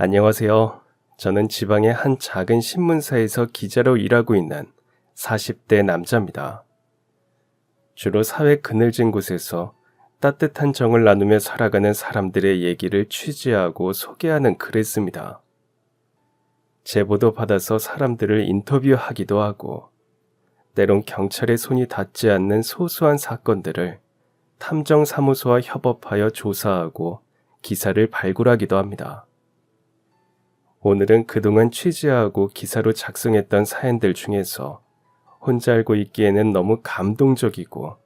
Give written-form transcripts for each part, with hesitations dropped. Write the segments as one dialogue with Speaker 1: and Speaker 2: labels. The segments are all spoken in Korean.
Speaker 1: 안녕하세요. 저는 지방의 한 작은 신문사에서 기자로 일하고 있는 40대 남자입니다. 주로 사회 그늘진 곳에서 따뜻한 정을 나누며 살아가는 사람들의 얘기를 취재하고 소개하는 글을 씁니다. 제보도 받아서 사람들을 인터뷰하기도 하고, 때론 경찰의 손이 닿지 않는 소소한 사건들을 탐정사무소와 협업하여 조사하고 기사를 발굴하기도 합니다. 오늘은 그동안 취재하고 기사로 작성했던 사연들 중에서 혼자 알고 있기에는 너무 감동적이고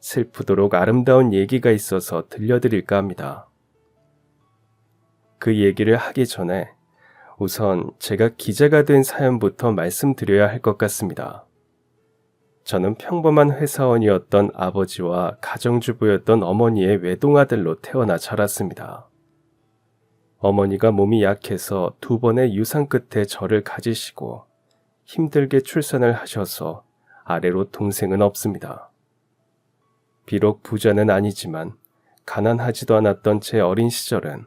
Speaker 1: 슬프도록 아름다운 얘기가 있어서 들려드릴까 합니다. 그 얘기를 하기 전에 우선 제가 기자가 된 사연부터 말씀드려야 할 것 같습니다. 저는 평범한 회사원이었던 아버지와 가정주부였던 어머니의 외동아들로 태어나 자랐습니다. 어머니가 몸이 약해서 2번의 유산 끝에 저를 가지시고 힘들게 출산을 하셔서 아래로 동생은 없습니다. 비록 부자는 아니지만 가난하지도 않았던 제 어린 시절은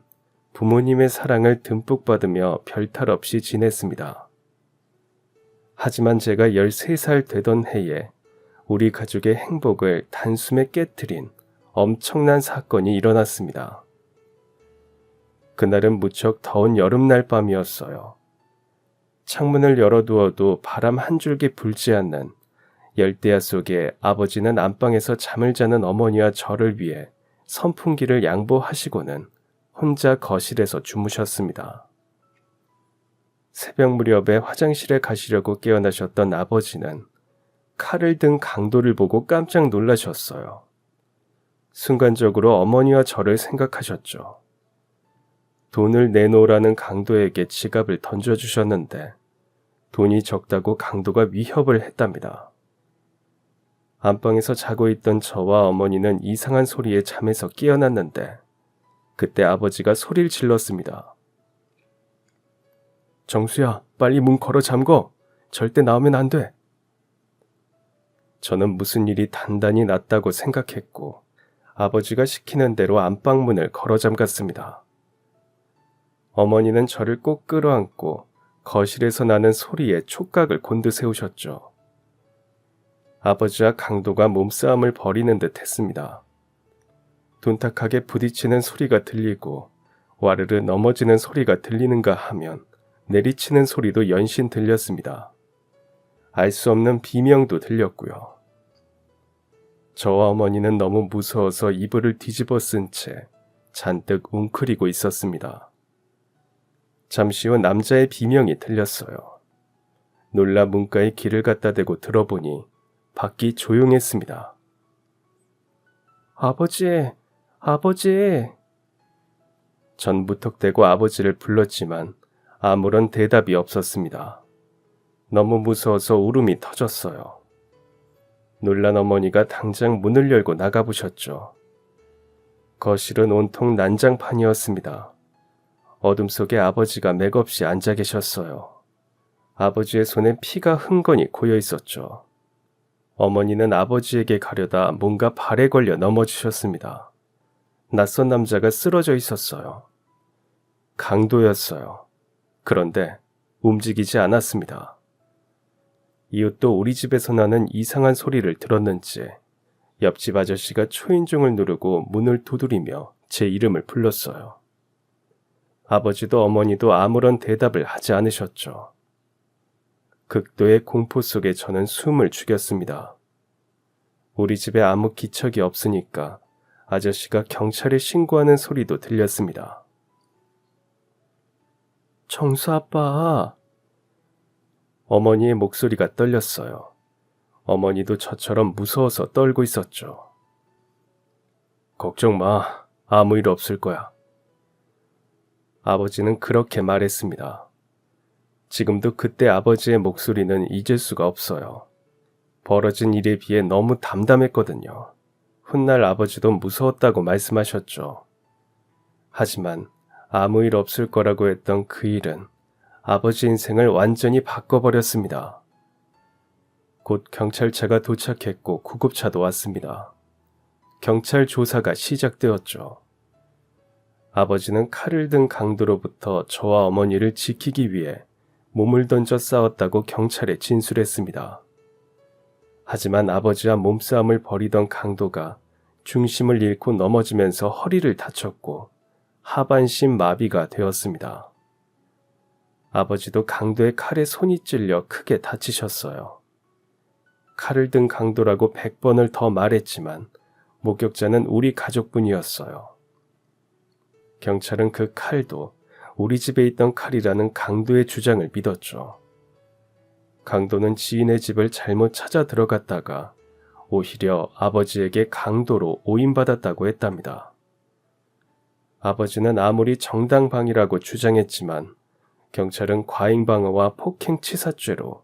Speaker 1: 부모님의 사랑을 듬뿍 받으며 별탈 없이 지냈습니다. 하지만 제가 13살 되던 해에 우리 가족의 행복을 단숨에 깨트린 엄청난 사건이 일어났습니다. 그날은 무척 더운 여름날 밤이었어요. 창문을 열어두어도 바람 한 줄기 불지 않는 열대야 속에 아버지는 안방에서 잠을 자는 어머니와 저를 위해 선풍기를 양보하시고는 혼자 거실에서 주무셨습니다. 새벽 무렵에 화장실에 가시려고 깨어나셨던 아버지는 칼을 든 강도를 보고 깜짝 놀라셨어요. 순간적으로 어머니와 저를 생각하셨죠. 돈을 내놓으라는 강도에게 지갑을 던져주셨는데 돈이 적다고 강도가 위협을 했답니다. 안방에서 자고 있던 저와 어머니는 이상한 소리에 잠에서 깨어났는데 그때 아버지가 소리를 질렀습니다. 정수야, 빨리 문 걸어 잠궈. 절대 나오면 안 돼. 저는 무슨 일이 단단히 났다고 생각했고 아버지가 시키는 대로 안방문을 걸어 잠갔습니다. 어머니는 저를 꼭 끌어안고 거실에서 나는 소리에 촉각을 곤두세우셨죠. 아버지와 강도가 몸싸움을 벌이는 듯 했습니다. 둔탁하게 부딪히는 소리가 들리고 와르르 넘어지는 소리가 들리는가 하면 내리치는 소리도 연신 들렸습니다. 알 수 없는 비명도 들렸고요. 저와 어머니는 너무 무서워서 이불을 뒤집어 쓴 채 잔뜩 웅크리고 있었습니다. 잠시 후 남자의 비명이 들렸어요. 놀라 문가에 귀를 갖다 대고 들어보니 밖이 조용했습니다. 아버지, 아버지. 전 무턱대고 아버지를 불렀지만 아무런 대답이 없었습니다. 너무 무서워서 울음이 터졌어요. 놀란 어머니가 당장 문을 열고 나가보셨죠. 거실은 온통 난장판이었습니다. 어둠 속에 아버지가 맥없이 앉아 계셨어요. 아버지의 손에 피가 흥건히 고여 있었죠. 어머니는 아버지에게 가려다 뭔가 발에 걸려 넘어지셨습니다. 낯선 남자가 쓰러져 있었어요. 강도였어요. 그런데 움직이지 않았습니다. 이웃도 우리 집에서 나는 이상한 소리를 들었는지 옆집 아저씨가 초인종을 누르고 문을 두드리며 제 이름을 불렀어요. 아버지도 어머니도 아무런 대답을 하지 않으셨죠. 극도의 공포 속에 저는 숨을 죽였습니다. 우리 집에 아무 기척이 없으니까 아저씨가 경찰에 신고하는 소리도 들렸습니다. 정수 아빠. 어머니의 목소리가 떨렸어요. 어머니도 저처럼 무서워서 떨고 있었죠. 걱정 마. 아무 일 없을 거야. 아버지는 그렇게 말했습니다. 지금도 그때 아버지의 목소리는 잊을 수가 없어요. 벌어진 일에 비해 너무 담담했거든요. 훗날 아버지도 무서웠다고 말씀하셨죠. 하지만 아무 일 없을 거라고 했던 그 일은 아버지 인생을 완전히 바꿔버렸습니다. 곧 경찰차가 도착했고 구급차도 왔습니다. 경찰 조사가 시작되었죠. 아버지는 칼을 든 강도로부터 저와 어머니를 지키기 위해 몸을 던져 싸웠다고 경찰에 진술했습니다. 하지만 아버지와 몸싸움을 벌이던 강도가 중심을 잃고 넘어지면서 허리를 다쳤고 하반신 마비가 되었습니다. 아버지도 강도의 칼에 손이 찔려 크게 다치셨어요. 칼을 든 강도라고 100번을 더 말했지만 목격자는 우리 가족분이었어요. 경찰은 그 칼도 우리 집에 있던 칼이라는 강도의 주장을 믿었죠. 강도는 지인의 집을 잘못 찾아 들어갔다가 오히려 아버지에게 강도로 오인받았다고 했답니다. 아버지는 아무리 정당방위라고 주장했지만 경찰은 과잉방어와 폭행치사죄로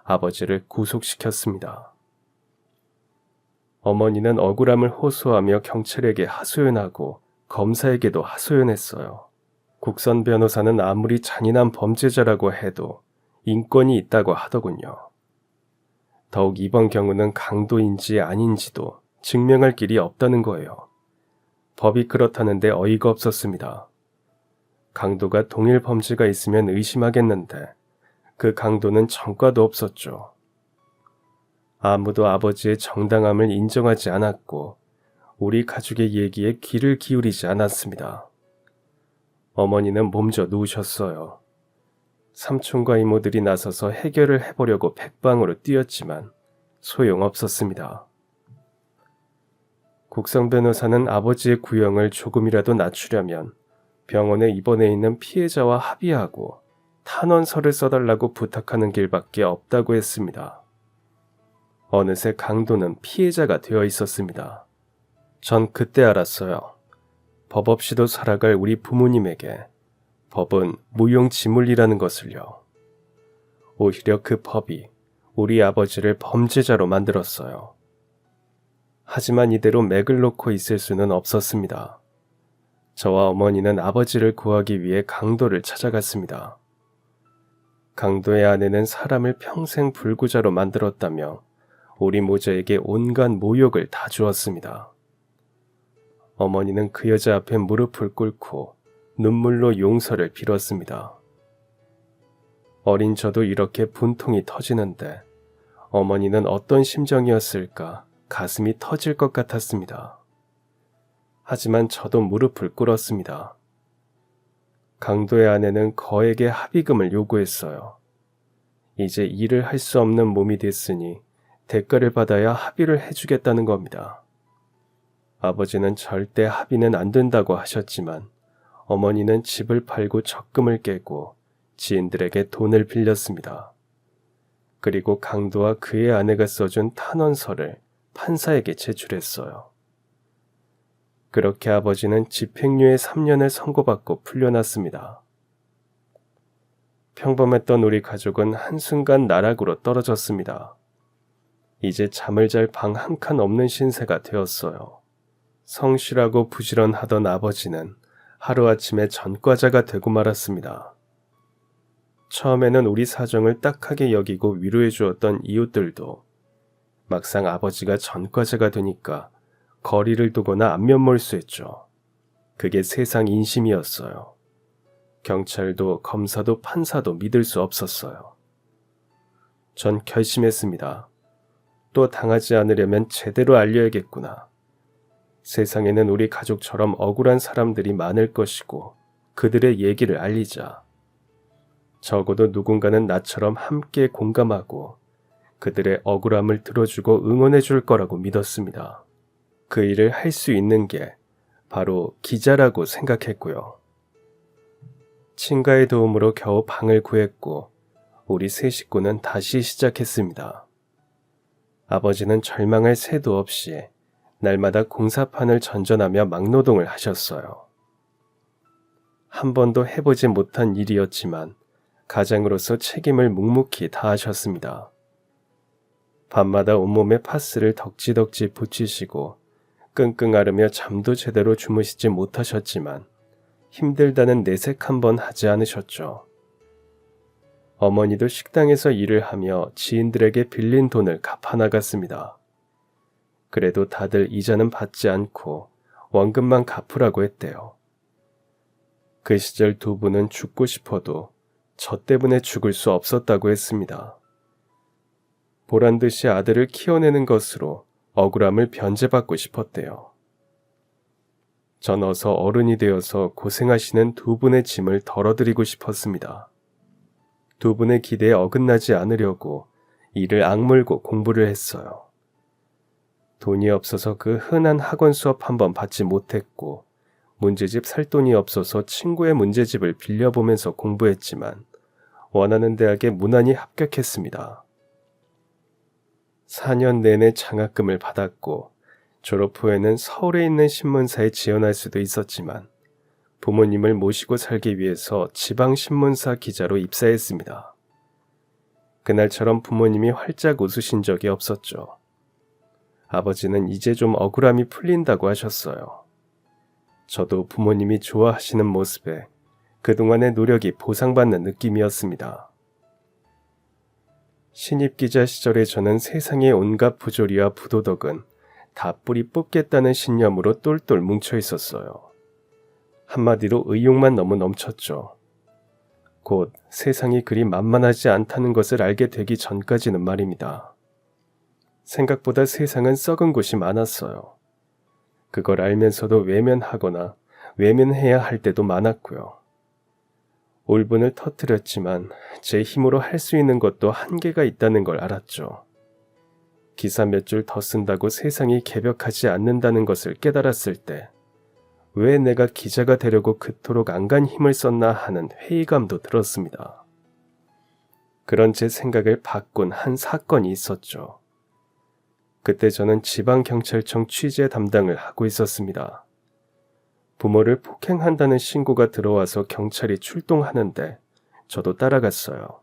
Speaker 1: 아버지를 구속시켰습니다. 어머니는 억울함을 호소하며 경찰에게 하소연하고 검사에게도 하소연했어요. 국선 변호사는 아무리 잔인한 범죄자라고 해도 인권이 있다고 하더군요. 더욱 이번 경우는 강도인지 아닌지도 증명할 길이 없다는 거예요. 법이 그렇다는데 어이가 없었습니다. 강도가 동일 범죄가 있으면 의심하겠는데 그 강도는 전과도 없었죠. 아무도 아버지의 정당함을 인정하지 않았고 우리 가족의 얘기에 귀를 기울이지 않았습니다. 어머니는 몸져 누우셨어요. 삼촌과 이모들이 나서서 해결을 해보려고 백방으로 뛰었지만 소용없었습니다. 국선 변호사는 아버지의 구형을 조금이라도 낮추려면 병원에 입원해 있는 피해자와 합의하고 탄원서를 써달라고 부탁하는 길밖에 없다고 했습니다. 어느새 강도는 피해자가 되어 있었습니다. 전 그때 알았어요. 법 없이도 살아갈 우리 부모님에게 법은 무용지물이라는 것을요. 오히려 그 법이 우리 아버지를 범죄자로 만들었어요. 하지만 이대로 맥을 놓고 있을 수는 없었습니다. 저와 어머니는 아버지를 구하기 위해 강도를 찾아갔습니다. 강도의 아내는 사람을 평생 불구자로 만들었다며 우리 모자에게 온갖 모욕을 다 주었습니다. 어머니는 그 여자 앞에 무릎을 꿇고 눈물로 용서를 빌었습니다. 어린 저도 이렇게 분통이 터지는데 어머니는 어떤 심정이었을까 가슴이 터질 것 같았습니다. 하지만 저도 무릎을 꿇었습니다. 강도의 아내는 거액의 합의금을 요구했어요. 이제 일을 할 수 없는 몸이 됐으니 대가를 받아야 합의를 해주겠다는 겁니다. 아버지는 절대 합의는 안 된다고 하셨지만 어머니는 집을 팔고 적금을 깨고 지인들에게 돈을 빌렸습니다. 그리고 강도와 그의 아내가 써준 탄원서를 판사에게 제출했어요. 그렇게 아버지는 집행유예 3년을 선고받고 풀려났습니다. 평범했던 우리 가족은 한순간 나락으로 떨어졌습니다. 이제 잠을 잘 방 한 칸 없는 신세가 되었어요. 성실하고 부지런하던 아버지는 하루아침에 전과자가 되고 말았습니다. 처음에는 우리 사정을 딱하게 여기고 위로해 주었던 이웃들도 막상 아버지가 전과자가 되니까 거리를 두거나 안면 몰수했죠. 그게 세상 인심이었어요. 경찰도 검사도 판사도 믿을 수 없었어요. 전 결심했습니다. 또 당하지 않으려면 제대로 알려야겠구나. 세상에는 우리 가족처럼 억울한 사람들이 많을 것이고 그들의 얘기를 알리자. 적어도 누군가는 나처럼 함께 공감하고 그들의 억울함을 들어주고 응원해 줄 거라고 믿었습니다. 그 일을 할 수 있는 게 바로 기자라고 생각했고요. 친가의 도움으로 겨우 방을 구했고 우리 세 식구는 다시 시작했습니다. 아버지는 절망할 새도 없이 날마다 공사판을 전전하며 막노동을 하셨어요. 한 번도 해보지 못한 일이었지만 가장으로서 책임을 묵묵히 다하셨습니다. 밤마다 온몸에 파스를 덕지덕지 붙이시고 끙끙 앓으며 잠도 제대로 주무시지 못하셨지만 힘들다는 내색 한 번 하지 않으셨죠. 어머니도 식당에서 일을 하며 지인들에게 빌린 돈을 갚아나갔습니다. 그래도 다들 이자는 받지 않고 원금만 갚으라고 했대요. 그 시절 두 분은 죽고 싶어도 저 때문에 죽을 수 없었다고 했습니다. 보란 듯이 아들을 키워내는 것으로 억울함을 변제받고 싶었대요. 전 어서 어른이 되어서 고생하시는 두 분의 짐을 덜어드리고 싶었습니다. 두 분의 기대에 어긋나지 않으려고 이를 악물고 공부를 했어요. 돈이 없어서 그 흔한 학원 수업 한번 받지 못했고 문제집 살 돈이 없어서 친구의 문제집을 빌려보면서 공부했지만 원하는 대학에 무난히 합격했습니다. 4년 내내 장학금을 받았고 졸업 후에는 서울에 있는 신문사에 지원할 수도 있었지만 부모님을 모시고 살기 위해서 지방신문사 기자로 입사했습니다. 그날처럼 부모님이 활짝 웃으신 적이 없었죠. 아버지는 이제 좀 억울함이 풀린다고 하셨어요. 저도 부모님이 좋아하시는 모습에 그동안의 노력이 보상받는 느낌이었습니다. 신입기자 시절에 저는 세상의 온갖 부조리와 부도덕은 다 뿌리 뽑겠다는 신념으로 똘똘 뭉쳐 있었어요. 한마디로 의욕만 너무 넘쳤죠. 곧 세상이 그리 만만하지 않다는 것을 알게 되기 전까지는 말입니다. 생각보다 세상은 썩은 곳이 많았어요. 그걸 알면서도 외면하거나 외면해야 할 때도 많았고요. 울분을 터뜨렸지만 제 힘으로 할 수 있는 것도 한계가 있다는 걸 알았죠. 기사 몇 줄 더 쓴다고 세상이 개벽하지 않는다는 것을 깨달았을 때 왜 내가 기자가 되려고 그토록 안간 힘을 썼나 하는 회의감도 들었습니다. 그런 제 생각을 바꾼 한 사건이 있었죠. 그때 저는 지방경찰청 취재 담당을 하고 있었습니다. 부모를 폭행한다는 신고가 들어와서 경찰이 출동하는데 저도 따라갔어요.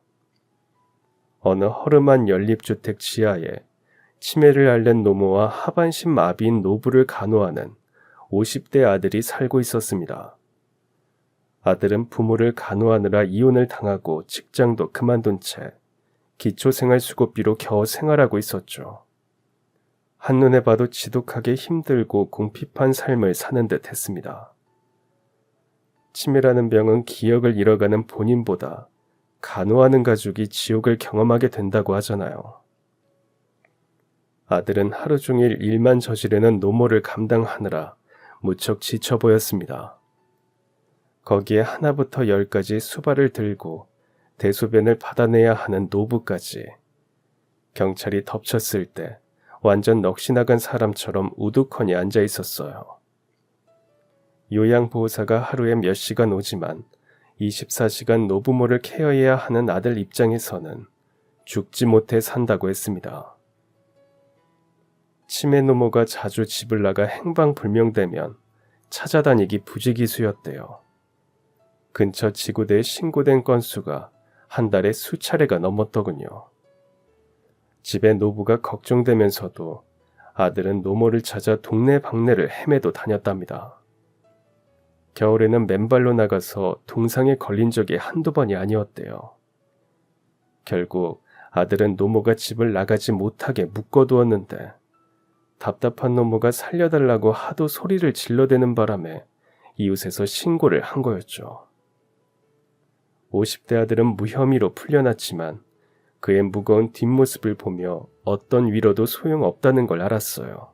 Speaker 1: 어느 허름한 연립주택 지하에 치매를 앓는 노모와 하반신 마비인 노부를 간호하는 50대 아들이 살고 있었습니다. 아들은 부모를 간호하느라 이혼을 당하고 직장도 그만둔 채 기초생활수급비로 겨우 생활하고 있었죠. 한눈에 봐도 지독하게 힘들고 궁핍한 삶을 사는 듯 했습니다. 치매라는 병은 기억을 잃어가는 본인보다 간호하는 가족이 지옥을 경험하게 된다고 하잖아요. 아들은 하루 종일 일만 저지르는 노모를 감당하느라 무척 지쳐 보였습니다. 거기에 하나부터 10까지 수발을 들고 대소변을 받아내야 하는 노부까지. 경찰이 덮쳤을 때 완전 넋이 나간 사람처럼 우두커니 앉아 있었어요. 요양보호사가 하루에 몇 시간 오지만 24시간 노부모를 케어해야 하는 아들 입장에서는 죽지 못해 산다고 했습니다. 치매 노모가 자주 집을 나가 행방불명되면 찾아다니기 부지기수였대요. 근처 지구대에 신고된 건수가 한 달에 수차례가 넘었더군요. 집에 노부가 걱정되면서도 아들은 노모를 찾아 동네 방네를 헤매도 다녔답니다. 겨울에는 맨발로 나가서 동상에 걸린 적이 한두 번이 아니었대요. 결국 아들은 노모가 집을 나가지 못하게 묶어두었는데 답답한 노모가 살려달라고 하도 소리를 질러대는 바람에 이웃에서 신고를 한 거였죠. 50대 아들은 무혐의로 풀려났지만 그의 무거운 뒷모습을 보며 어떤 위로도 소용없다는 걸 알았어요.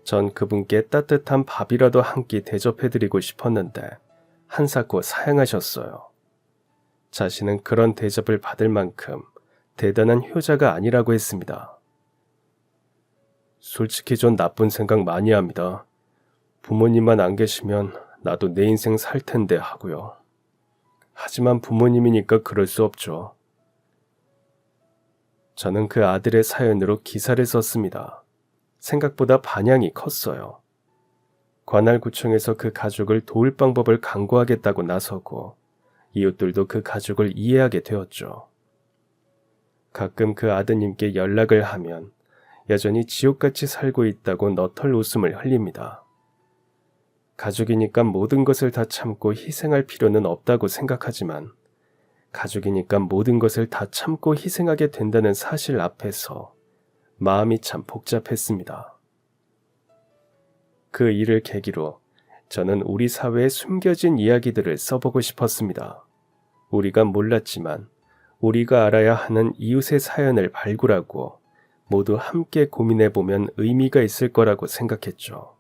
Speaker 1: 전 그분께 따뜻한 밥이라도 한 끼 대접해드리고 싶었는데 한사코 사양하셨어요. 자신은 그런 대접을 받을 만큼 대단한 효자가 아니라고 했습니다. 솔직히 전 나쁜 생각 많이 합니다. 부모님만 안 계시면 나도 내 인생 살 텐데 하고요. 하지만 부모님이니까 그럴 수 없죠. 저는 그 아들의 사연으로 기사를 썼습니다. 생각보다 반향이 컸어요. 관할구청에서 그 가족을 도울 방법을 강구하겠다고 나서고 이웃들도 그 가족을 이해하게 되었죠. 가끔 그 아드님께 연락을 하면 여전히 지옥같이 살고 있다고 너털 웃음을 흘립니다. 가족이니까 모든 것을 다 참고 희생할 필요는 없다고 생각하지만 가족이니까 모든 것을 다 참고 희생하게 된다는 사실 앞에서 마음이 참 복잡했습니다. 그 일을 계기로 저는 우리 사회의 숨겨진 이야기들을 써보고 싶었습니다. 우리가 몰랐지만 우리가 알아야 하는 이웃의 사연을 발굴하고 모두 함께 고민해보면 의미가 있을 거라고 생각했죠.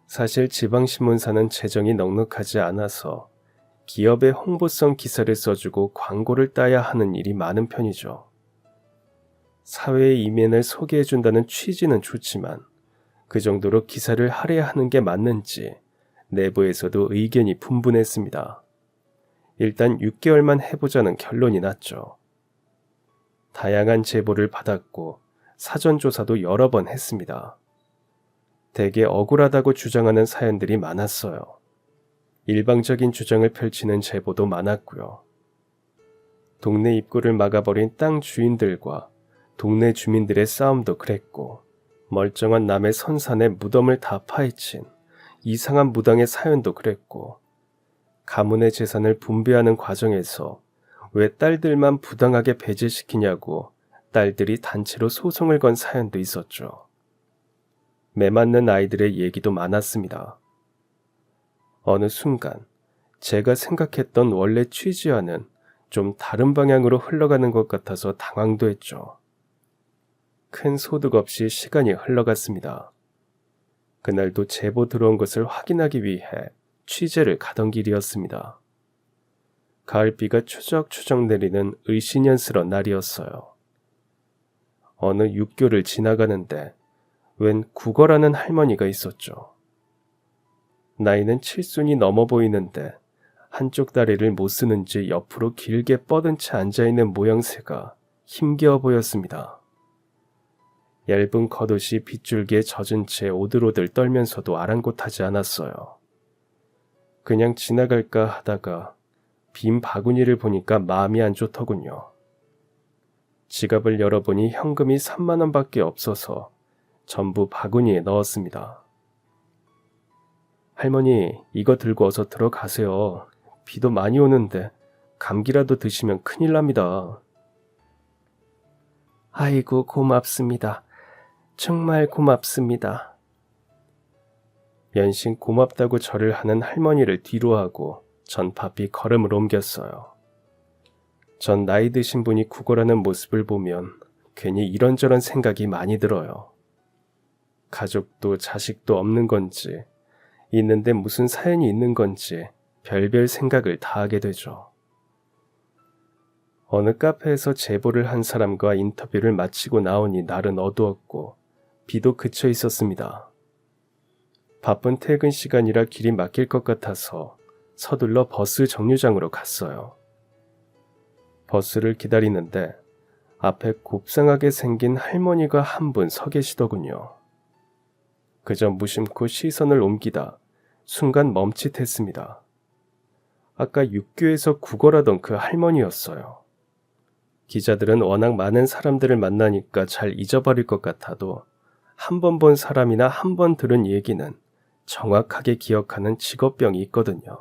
Speaker 1: 사실 지방신문사는 재정이 넉넉하지 않아서 기업의 홍보성 기사를 써주고 광고를 따야 하는 일이 많은 편이죠. 사회의 이면을 소개해준다는 취지는 좋지만 그 정도로 기사를 할애하는 게 맞는지 내부에서도 의견이 분분했습니다. 일단 6개월만 해보자는 결론이 났죠. 다양한 제보를 받았고 사전조사도 여러 번 했습니다. 대개 억울하다고 주장하는 사연들이 많았어요. 일방적인 주장을 펼치는 제보도 많았고요. 동네 입구를 막아버린 땅 주인들과 동네 주민들의 싸움도 그랬고, 멀쩡한 남의 선산에 무덤을 다 파헤친 이상한 무당의 사연도 그랬고, 가문의 재산을 분배하는 과정에서 왜 딸들만 부당하게 배제시키냐고 딸들이 단체로 소송을 건 사연도 있었죠. 매맞는 아이들의 얘기도 많았습니다. 어느 순간 제가 생각했던 원래 취지와는 좀 다른 방향으로 흘러가는 것 같아서 당황도 했죠. 큰 소득 없이 시간이 흘러갔습니다. 그날도 제보 들어온 것을 확인하기 위해 취재를 가던 길이었습니다. 가을비가 추적추적 내리는 을씨년스런 날이었어요. 어느 육교를 지나가는데 웬 국어라는 할머니가 있었죠. 나이는 칠순이 넘어 보이는데 한쪽 다리를 못 쓰는지 옆으로 길게 뻗은 채 앉아있는 모양새가 힘겨워 보였습니다. 얇은 겉옷이 빗줄기에 젖은 채 오들오들 떨면서도 아랑곳하지 않았어요. 그냥 지나갈까 하다가 빈 바구니를 보니까 마음이 안 좋더군요. 지갑을 열어보니 현금이 3만 원밖에 없어서 전부 바구니에 넣었습니다. 할머니, 이거 들고 어서 들어가세요. 비도 많이 오는데 감기라도 드시면 큰일 납니다. 아이고, 고맙습니다. 정말 고맙습니다. 연신 고맙다고 절을 하는 할머니를 뒤로하고 전 바삐 걸음을 옮겼어요. 전 나이 드신 분이 구걸하는 모습을 보면 괜히 이런저런 생각이 많이 들어요. 가족도 자식도 없는 건지, 있는데 무슨 사연이 있는 건지 별별 생각을 다 하게 되죠. 어느 카페에서 제보를 한 사람과 인터뷰를 마치고 나오니 날은 어두웠고 비도 그쳐 있었습니다. 바쁜 퇴근 시간이라 길이 막힐 것 같아서 서둘러 버스 정류장으로 갔어요. 버스를 기다리는데 앞에 곱상하게 생긴 할머니가 한 분 서 계시더군요. 그저 무심코 시선을 옮기다 순간 멈칫했습니다. 아까 육교에서 구걸하던 그 할머니였어요. 기자들은 워낙 많은 사람들을 만나니까 잘 잊어버릴 것 같아도 한 번 본 사람이나 한 번 들은 얘기는 정확하게 기억하는 직업병이 있거든요.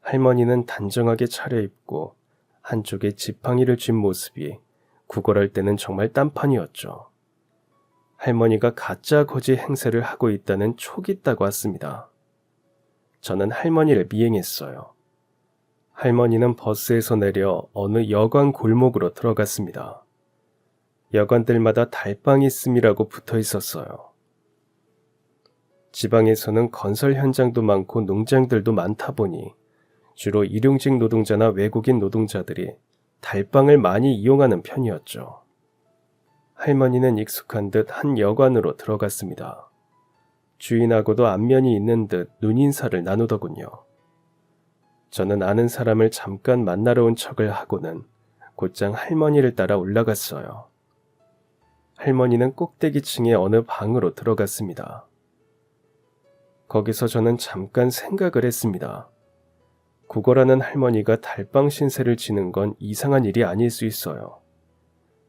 Speaker 1: 할머니는 단정하게 차려입고 한쪽에 지팡이를 쥔 모습이 구걸할 때는 정말 딴판이었죠. 할머니가 가짜 거지 행세를 하고 있다는 촉이 있다고 왔습니다. 저는 할머니를 미행했어요. 할머니는 버스에서 내려 어느 여관 골목으로 들어갔습니다. 여관들마다 달방 있음이라고 붙어 있었어요. 지방에서는 건설 현장도 많고 농장들도 많다 보니 주로 일용직 노동자나 외국인 노동자들이 달방을 많이 이용하는 편이었죠. 할머니는 익숙한 듯 한 여관으로 들어갔습니다. 주인하고도 안면이 있는 듯 눈인사를 나누더군요. 저는 아는 사람을 잠깐 만나러 온 척을 하고는 곧장 할머니를 따라 올라갔어요. 할머니는 꼭대기층의 어느 방으로 들어갔습니다. 거기서 저는 잠깐 생각을 했습니다. 구걸하는 할머니가 달방 신세를 지는 건 이상한 일이 아닐 수 있어요.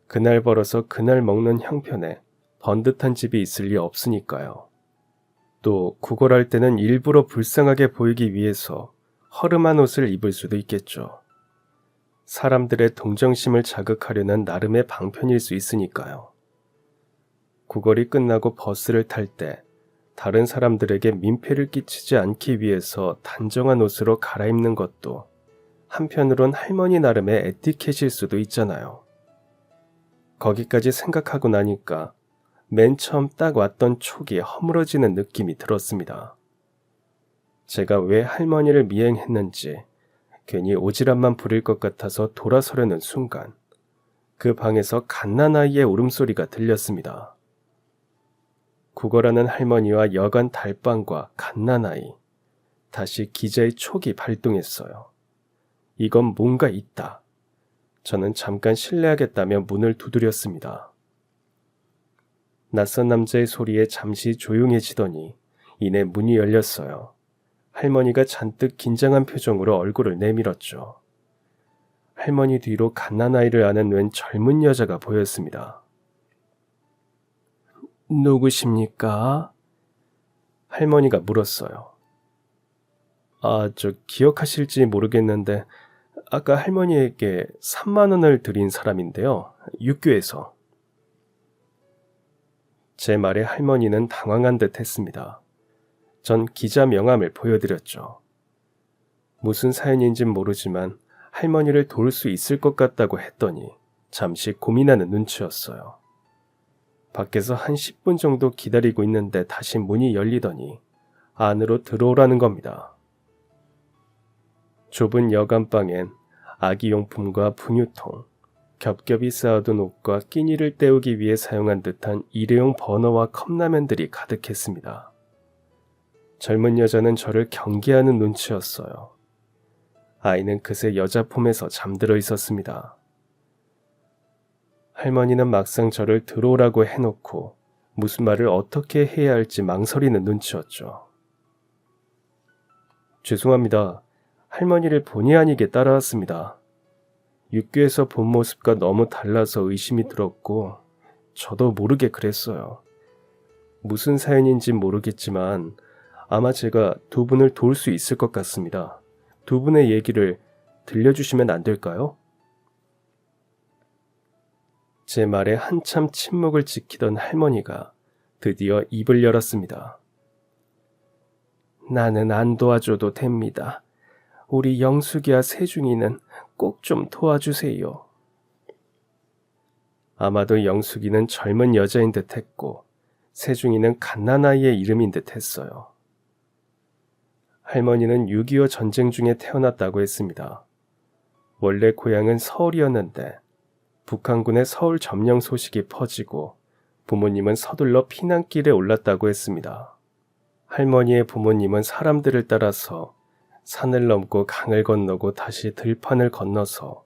Speaker 1: 그날 벌어서 그날 먹는 형편에 번듯한 집이 있을 리 없으니까요. 또 구걸할 때는 일부러 불쌍하게 보이기 위해서 허름한 옷을 입을 수도 있겠죠. 사람들의 동정심을 자극하려는 나름의 방편일 수 있으니까요. 구걸이 끝나고 버스를 탈 때 다른 사람들에게 민폐를 끼치지 않기 위해서 단정한 옷으로 갈아입는 것도 한편으론 할머니 나름의 에티켓일 수도 있잖아요. 거기까지 생각하고 나니까 맨 처음 딱 왔던 촉이 허물어지는 느낌이 들었습니다. 제가 왜 할머니를 미행했는지 괜히 오지랖만 부릴 것 같아서 돌아서려는 순간 그 방에서 갓난아이의 울음소리가 들렸습니다. 구걸하는 할머니와 여간 달방과 갓난아이, 다시 기자의 촉이 발동했어요. 이건 뭔가 있다. 저는 잠깐 실례하겠다며 문을 두드렸습니다. 낯선 남자의 소리에 잠시 조용해지더니 이내 문이 열렸어요. 할머니가 잔뜩 긴장한 표정으로 얼굴을 내밀었죠. 할머니 뒤로 갓난아이를 아는 웬 젊은 여자가 보였습니다. 누구십니까? 할머니가 물었어요. 저 기억하실지 모르겠는데 아까 할머니에게 3만 원을 드린 사람인데요. 육교에서. 제 말에 할머니는 당황한 듯 했습니다. 전 기자 명함을 보여드렸죠. 무슨 사연인진 모르지만 할머니를 도울 수 있을 것 같다고 했더니 잠시 고민하는 눈치였어요. 밖에서 한 10분 정도 기다리고 있는데 다시 문이 열리더니 안으로 들어오라는 겁니다. 좁은 여간방엔 아기용품과 분유통, 겹겹이 쌓아둔 옷과 끼니를 때우기 위해 사용한 듯한 일회용 버너와 컵라면들이 가득했습니다. 젊은 여자는 저를 경계하는 눈치였어요. 아이는 그새 여자 품에서 잠들어 있었습니다. 할머니는 막상 저를 들어오라고 해놓고 무슨 말을 어떻게 해야 할지 망설이는 눈치였죠. 죄송합니다. 할머니를 본의 아니게 따라왔습니다. 육교에서 본 모습과 너무 달라서 의심이 들었고 저도 모르게 그랬어요. 무슨 사연인진 모르겠지만 아마 제가 두 분을 도울 수 있을 것 같습니다. 두 분의 얘기를 들려주시면 안 될까요? 제 말에 한참 침묵을 지키던 할머니가 드디어 입을 열었습니다. 나는 안 도와줘도 됩니다. 우리 영숙이와 세중이는 꼭 좀 도와주세요. 아마도 영숙이는 젊은 여자인 듯 했고 세중이는 갓난아이의 이름인 듯 했어요. 할머니는 6.25 전쟁 중에 태어났다고 했습니다. 원래 고향은 서울이었는데 북한군의 서울 점령 소식이 퍼지고 부모님은 서둘러 피난길에 올랐다고 했습니다. 할머니의 부모님은 사람들을 따라서 산을 넘고 강을 건너고 다시 들판을 건너서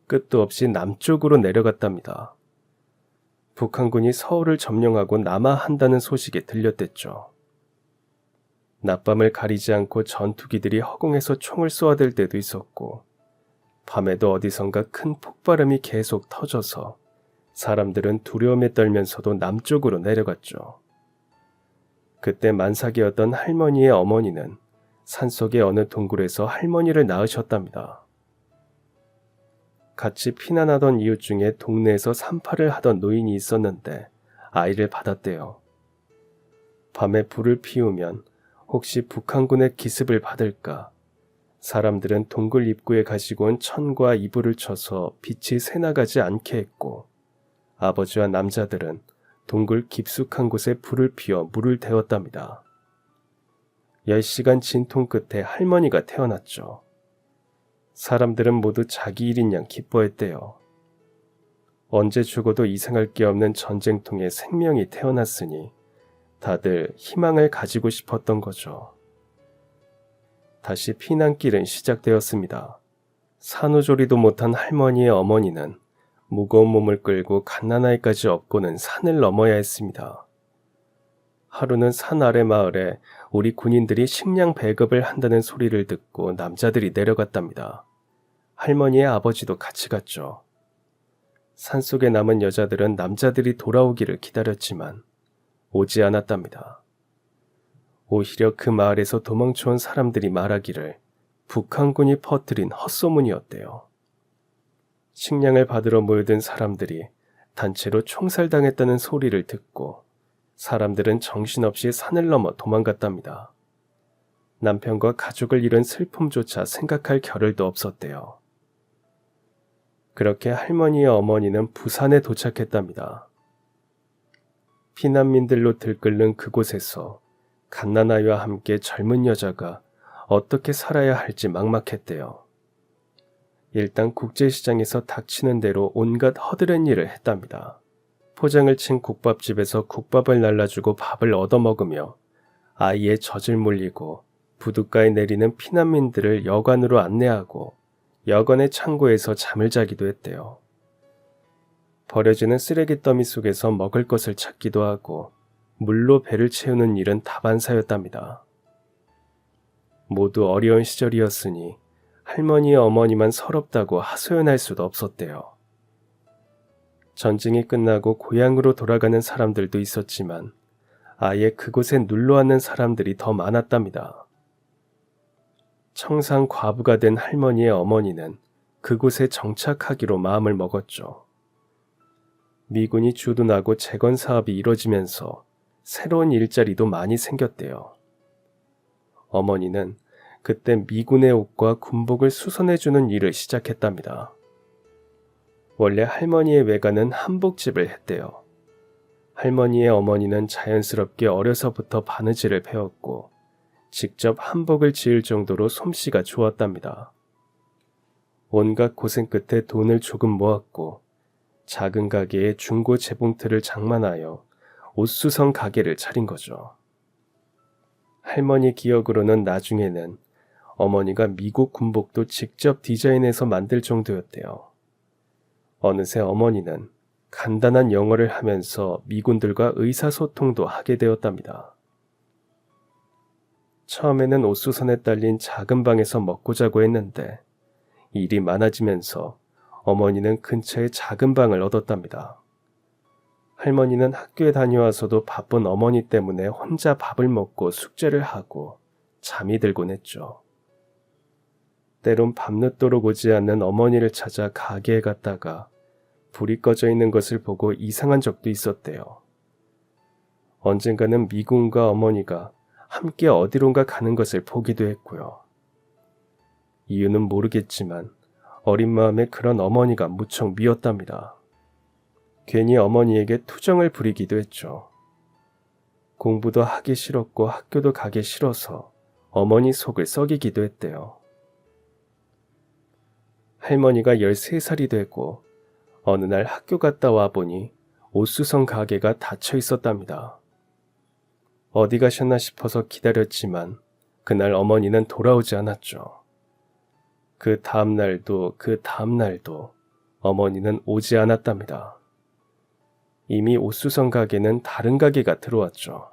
Speaker 1: 끝도 없이 남쪽으로 내려갔답니다. 북한군이 서울을 점령하고 남하한다는 소식이 들렸댔죠. 낮밤을 가리지 않고 전투기들이 허공에서 총을 쏘아댈 때도 있었고 밤에도 어디선가 큰 폭발음이 계속 터져서 사람들은 두려움에 떨면서도 남쪽으로 내려갔죠. 그때 만삭이었던 할머니의 어머니는 산속의 어느 동굴에서 할머니를 낳으셨답니다. 같이 피난하던 이웃 중에 동네에서 산파를 하던 노인이 있었는데 아이를 받았대요. 밤에 불을 피우면 혹시 북한군의 기습을 받을까 사람들은 동굴 입구에 가지고 온 천과 이불을 쳐서 빛이 새나가지 않게 했고 아버지와 남자들은 동굴 깊숙한 곳에 불을 피워 물을 데웠답니다. 10시간 진통 끝에 할머니가 태어났죠. 사람들은 모두 자기 일인 양 기뻐했대요. 언제 죽어도 이상할 게 없는 전쟁통에 생명이 태어났으니 다들 희망을 가지고 싶었던 거죠. 다시 피난길은 시작되었습니다. 산후조리도 못한 할머니의 어머니는 무거운 몸을 끌고 갓난아이까지 업고는 산을 넘어야 했습니다. 하루는 산 아래 마을에 우리 군인들이 식량 배급을 한다는 소리를 듣고 남자들이 내려갔답니다. 할머니의 아버지도 같이 갔죠. 산속에 남은 여자들은 남자들이 돌아오기를 기다렸지만 오지 않았답니다. 오히려 그 마을에서 도망쳐온 사람들이 말하기를 북한군이 퍼뜨린 헛소문이었대요. 식량을 받으러 모여든 사람들이 단체로 총살당했다는 소리를 듣고 사람들은 정신없이 산을 넘어 도망갔답니다. 남편과 가족을 잃은 슬픔조차 생각할 겨를도 없었대요. 그렇게 할머니의 어머니는 부산에 도착했답니다. 피난민들로 들끓는 그곳에서 갓난아이와 함께 젊은 여자가 어떻게 살아야 할지 막막했대요. 일단 국제시장에서 닥치는 대로 온갖 허드렛 일을 했답니다. 포장을 친 국밥집에서 국밥을 날라주고 밥을 얻어먹으며 아이의 젖을 물리고 부둣가에 내리는 피난민들을 여관으로 안내하고 여관의 창고에서 잠을 자기도 했대요. 버려지는 쓰레기 더미 속에서 먹을 것을 찾기도 하고 물로 배를 채우는 일은 다반사였답니다. 모두 어려운 시절이었으니 할머니의 어머니만 서럽다고 하소연할 수도 없었대요. 전쟁이 끝나고 고향으로 돌아가는 사람들도 있었지만 아예 그곳에 눌러앉는 사람들이 더 많았답니다. 청상 과부가 된 할머니의 어머니는 그곳에 정착하기로 마음을 먹었죠. 미군이 주둔하고 재건 사업이 이뤄지면서 새로운 일자리도 많이 생겼대요. 어머니는 그때 미군의 옷과 군복을 수선해주는 일을 시작했답니다. 원래 할머니의 외가는 한복집을 했대요. 할머니의 어머니는 자연스럽게 어려서부터 바느질을 배웠고 직접 한복을 지을 정도로 솜씨가 좋았답니다. 온갖 고생 끝에 돈을 조금 모았고 작은 가게에 중고 재봉틀을 장만하여 옷수선 가게를 차린 거죠. 할머니 기억으로는 나중에는 어머니가 미국 군복도 직접 디자인해서 만들 정도였대요. 어느새 어머니는 간단한 영어를 하면서 미군들과 의사소통도 하게 되었답니다. 처음에는 옷수선에 딸린 작은 방에서 먹고 자고 했는데 일이 많아지면서 어머니는 근처에 작은 방을 얻었답니다. 할머니는 학교에 다녀와서도 바쁜 어머니 때문에 혼자 밥을 먹고 숙제를 하고 잠이 들곤 했죠. 때론 밤늦도록 오지 않는 어머니를 찾아 가게에 갔다가 불이 꺼져 있는 것을 보고 이상한 적도 있었대요. 언젠가는 미군과 어머니가 함께 어디론가 가는 것을 보기도 했고요. 이유는 모르겠지만 어린 마음에 그런 어머니가 무척 미웠답니다. 괜히 어머니에게 투정을 부리기도 했죠. 공부도 하기 싫었고 학교도 가기 싫어서 어머니 속을 썩이기도 했대요. 할머니가 13살이 되고 어느 날 학교 갔다 와 보니 옷수선 가게가 닫혀 있었답니다. 어디 가셨나 싶어서 기다렸지만 그날 어머니는 돌아오지 않았죠. 그 다음 날도 어머니는 오지 않았답니다. 이미 옷수선 가게는 다른 가게가 들어왔죠.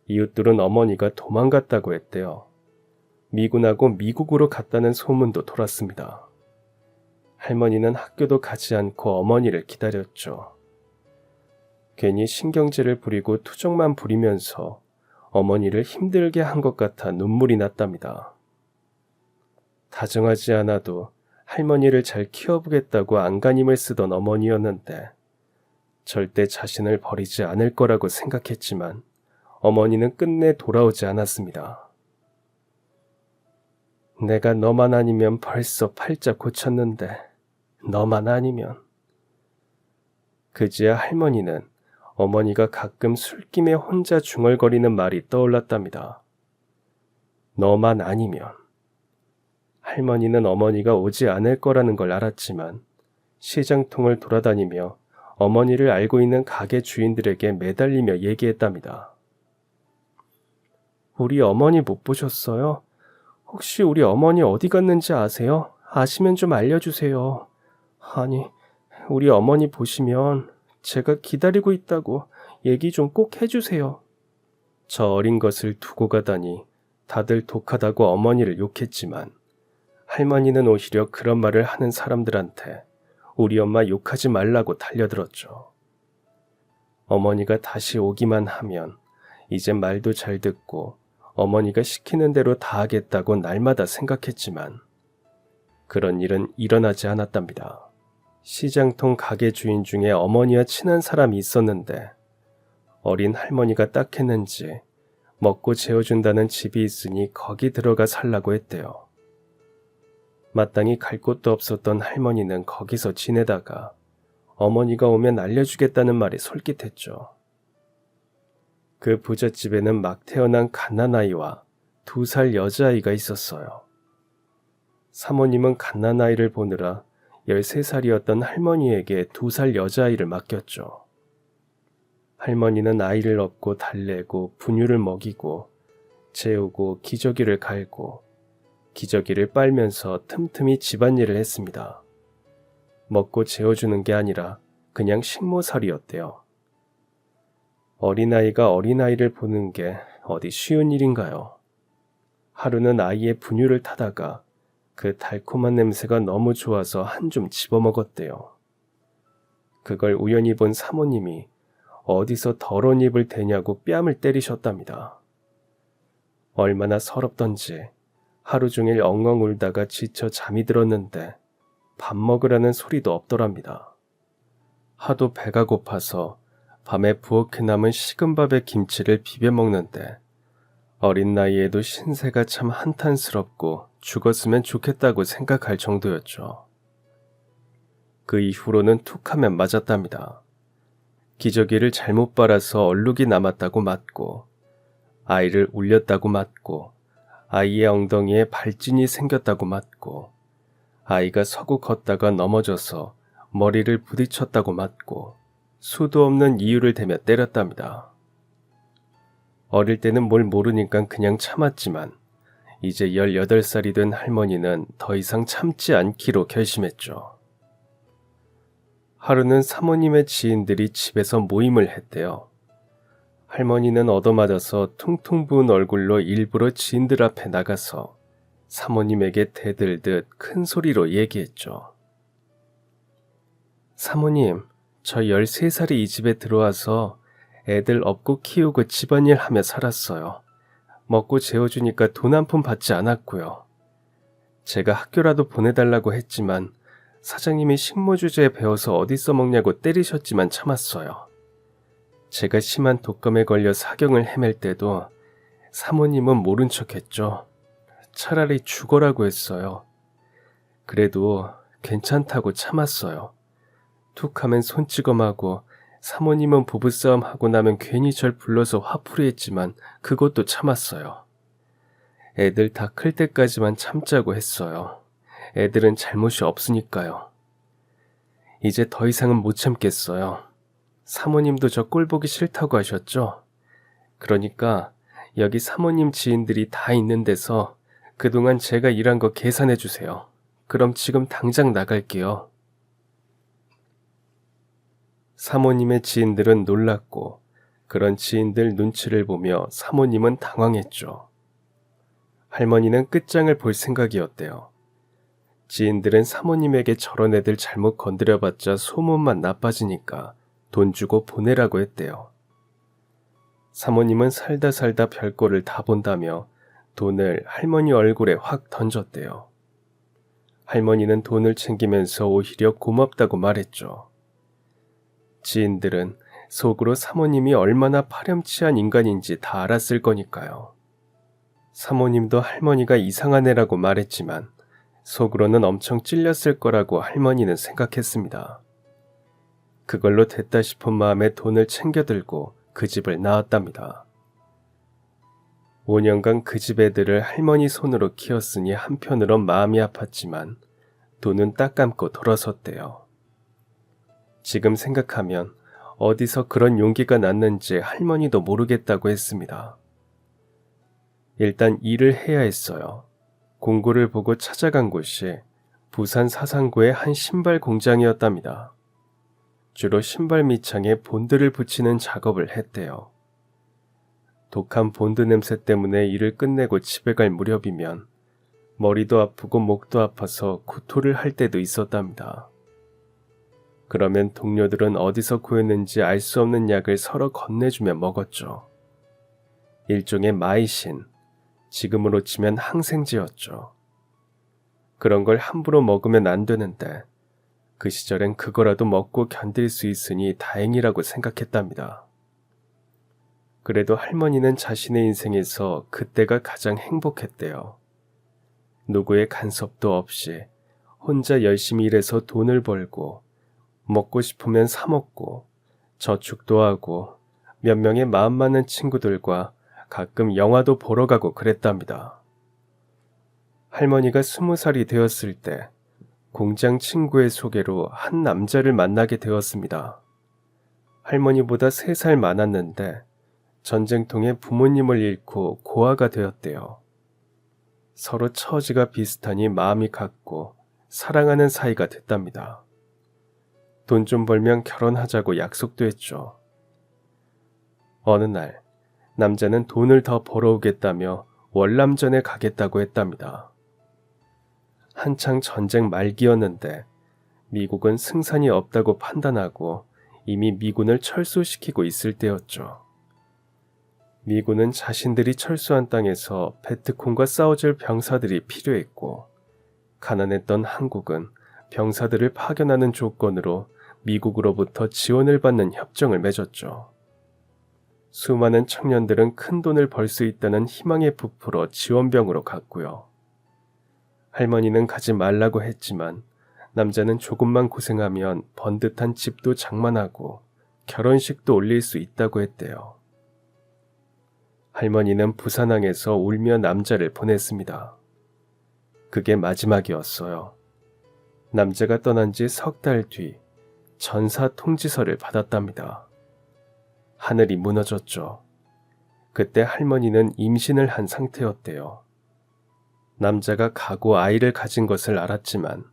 Speaker 1: 이웃들은 어머니가 도망갔다고 했대요. 미군하고 미국으로 갔다는 소문도 돌았습니다. 할머니는 학교도 가지 않고 어머니를 기다렸죠. 괜히 신경질을 부리고 투정만 부리면서 어머니를 힘들게 한 것 같아 눈물이 났답니다. 다정하지 않아도 할머니를 잘 키워보겠다고 안간힘을 쓰던 어머니였는데 절대 자신을 버리지 않을 거라고 생각했지만 어머니는 끝내 돌아오지 않았습니다. 내가 너만 아니면 벌써 팔자 고쳤는데 너만 아니면. 그제야 할머니는 어머니가 가끔 술김에 혼자 중얼거리는 말이 떠올랐답니다. 너만 아니면. 할머니는 어머니가 오지 않을 거라는 걸 알았지만 시장통을 돌아다니며 어머니를 알고 있는 가게 주인들에게 매달리며 얘기했답니다. 우리 어머니 못 보셨어요? 혹시 우리 어머니 어디 갔는지 아세요? 아시면 좀 알려주세요. 아니, 우리 어머니 보시면 제가 기다리고 있다고 얘기 좀 꼭 해주세요. 저 어린 것을 두고 가다니 다들 독하다고 어머니를 욕했지만 할머니는 오히려 그런 말을 하는 사람들한테 우리 엄마 욕하지 말라고 달려들었죠. 어머니가 다시 오기만 하면 이제 말도 잘 듣고 어머니가 시키는 대로 다 하겠다고 날마다 생각했지만 그런 일은 일어나지 않았답니다. 시장통 가게 주인 중에 어머니와 친한 사람이 있었는데 어린 할머니가 딱했는지 먹고 재워준다는 집이 있으니 거기 들어가 살라고 했대요. 마땅히 갈 곳도 없었던 할머니는 거기서 지내다가 어머니가 오면 알려주겠다는 말이 솔깃했죠. 그 부잣집에는 막 태어난 갓난아이와 2살 여자아이가 있었어요. 사모님은 갓난아이를 보느라 13살이었던 할머니에게 2살 여자아이를 맡겼죠. 할머니는 아이를 업고 달래고 분유를 먹이고 재우고 기저귀를 갈고 기저귀를 빨면서 틈틈이 집안일을 했습니다. 먹고 재워주는 게 아니라 그냥 식모살이었대요. 어린아이가 어린아이를 보는 게 어디 쉬운 일인가요? 하루는 아이의 분유를 타다가 그 달콤한 냄새가 너무 좋아서 한 줌 집어먹었대요. 그걸 우연히 본 사모님이 어디서 더러운 입을 대냐고 뺨을 때리셨답니다. 얼마나 서럽던지 하루 종일 엉엉 울다가 지쳐 잠이 들었는데 밥 먹으라는 소리도 없더랍니다. 하도 배가 고파서 밤에 부엌에 남은 식은 밥에 김치를 비벼 먹는데 어린 나이에도 신세가 참 한탄스럽고 죽었으면 좋겠다고 생각할 정도였죠. 그 이후로는 툭하면 맞았답니다. 기저귀를 잘못 빨아서 얼룩이 남았다고 맞고, 아이를 울렸다고 맞고, 아이의 엉덩이에 발진이 생겼다고 맞고, 아이가 서고 걷다가 넘어져서 머리를 부딪혔다고 맞고, 수도 없는 이유를 대며 때렸답니다. 어릴 때는 뭘 모르니까 그냥 참았지만 이제 18살이 된 할머니는 더 이상 참지 않기로 결심했죠. 하루는 사모님의 지인들이 집에서 모임을 했대요. 할머니는 얻어맞아서 퉁퉁 부은 얼굴로 일부러 지인들 앞에 나가서 사모님에게 대들듯 큰 소리로 얘기했죠. 사모님, 저 13살이 이 집에 들어와서 애들 업고 키우고 집안일 하며 살았어요. 먹고 재워주니까 돈 한 푼 받지 않았고요. 제가 학교라도 보내달라고 했지만 사장님이 식모 주제에 배워서 어디 써먹냐고 때리셨지만 참았어요. 제가 심한 독감에 걸려 사경을 헤맬 때도 사모님은 모른 척했죠. 차라리 죽어라고 했어요. 그래도 괜찮다고 참았어요. 툭하면 손찌검하고 사모님은 부부싸움 하고 나면 괜히 절 불러서 화풀이 했지만 그것도 참았어요. 애들 다 클 때까지만 참자고 했어요. 애들은 잘못이 없으니까요. 이제 더 이상은 못 참겠어요. 사모님도 저 꼴 보기 싫다고 하셨죠? 그러니까 여기 사모님 지인들이 다 있는 데서 그동안 제가 일한 거 계산해 주세요. 그럼 지금 당장 나갈게요. 사모님의 지인들은 놀랐고 그런 지인들 눈치를 보며 사모님은 당황했죠. 할머니는 끝장을 볼 생각이었대요. 지인들은 사모님에게 저런 애들 잘못 건드려봤자 소문만 나빠지니까 돈 주고 보내라고 했대요. 사모님은 살다 살다 별꼴을 다 본다며 돈을 할머니 얼굴에 확 던졌대요. 할머니는 돈을 챙기면서 오히려 고맙다고 말했죠. 지인들은 속으로 사모님이 얼마나 파렴치한 인간인지 다 알았을 거니까요. 사모님도 할머니가 이상한 애라고 말했지만 속으로는 엄청 찔렸을 거라고 할머니는 생각했습니다. 그걸로 됐다 싶은 마음에 돈을 챙겨들고 그 집을 나왔답니다. 5년간 그 집 애들을 할머니 손으로 키웠으니 한편으론 마음이 아팠지만 돈은 딱 감고 돌아섰대요. 지금 생각하면 어디서 그런 용기가 났는지 할머니도 모르겠다고 했습니다. 일단 일을 해야 했어요. 공고를 보고 찾아간 곳이 부산 사상구의 한 신발 공장이었답니다. 주로 신발 밑창에 본드를 붙이는 작업을 했대요. 독한 본드 냄새 때문에 일을 끝내고 집에 갈 무렵이면 머리도 아프고 목도 아파서 구토를 할 때도 있었답니다. 그러면 동료들은 어디서 구했는지 알 수 없는 약을 서로 건네주며 먹었죠. 일종의 마이신, 지금으로 치면 항생제였죠. 그런 걸 함부로 먹으면 안 되는데 그 시절엔 그거라도 먹고 견딜 수 있으니 다행이라고 생각했답니다. 그래도 할머니는 자신의 인생에서 그때가 가장 행복했대요. 누구의 간섭도 없이 혼자 열심히 일해서 돈을 벌고 먹고 싶으면 사 먹고 저축도 하고 몇 명의 마음 맞는 친구들과 가끔 영화도 보러 가고 그랬답니다. 할머니가 20살이 되었을 때 공장 친구의 소개로 한 남자를 만나게 되었습니다. 할머니보다 3살 많았는데 전쟁통에 부모님을 잃고 고아가 되었대요. 서로 처지가 비슷하니 마음이 같고 사랑하는 사이가 됐답니다. 돈 좀 벌면 결혼하자고 약속도 했죠. 어느 날 남자는 돈을 더 벌어오겠다며 월남전에 가겠다고 했답니다. 한창 전쟁 말기였는데 미국은 승산이 없다고 판단하고 이미 미군을 철수시키고 있을 때였죠. 미군은 자신들이 철수한 땅에서 베트콩과 싸워줄 병사들이 필요했고 가난했던 한국은 병사들을 파견하는 조건으로 미국으로부터 지원을 받는 협정을 맺었죠. 수많은 청년들은 큰 돈을 벌 수 있다는 희망에 부풀어 지원병으로 갔고요. 할머니는 가지 말라고 했지만 남자는 조금만 고생하면 번듯한 집도 장만하고 결혼식도 올릴 수 있다고 했대요. 할머니는 부산항에서 울며 남자를 보냈습니다. 그게 마지막이었어요. 남자가 떠난 지 3달 뒤 전사 통지서를 받았답니다. 하늘이 무너졌죠. 그때 할머니는 임신을 한 상태였대요. 남자가 가고 아이를 가진 것을 알았지만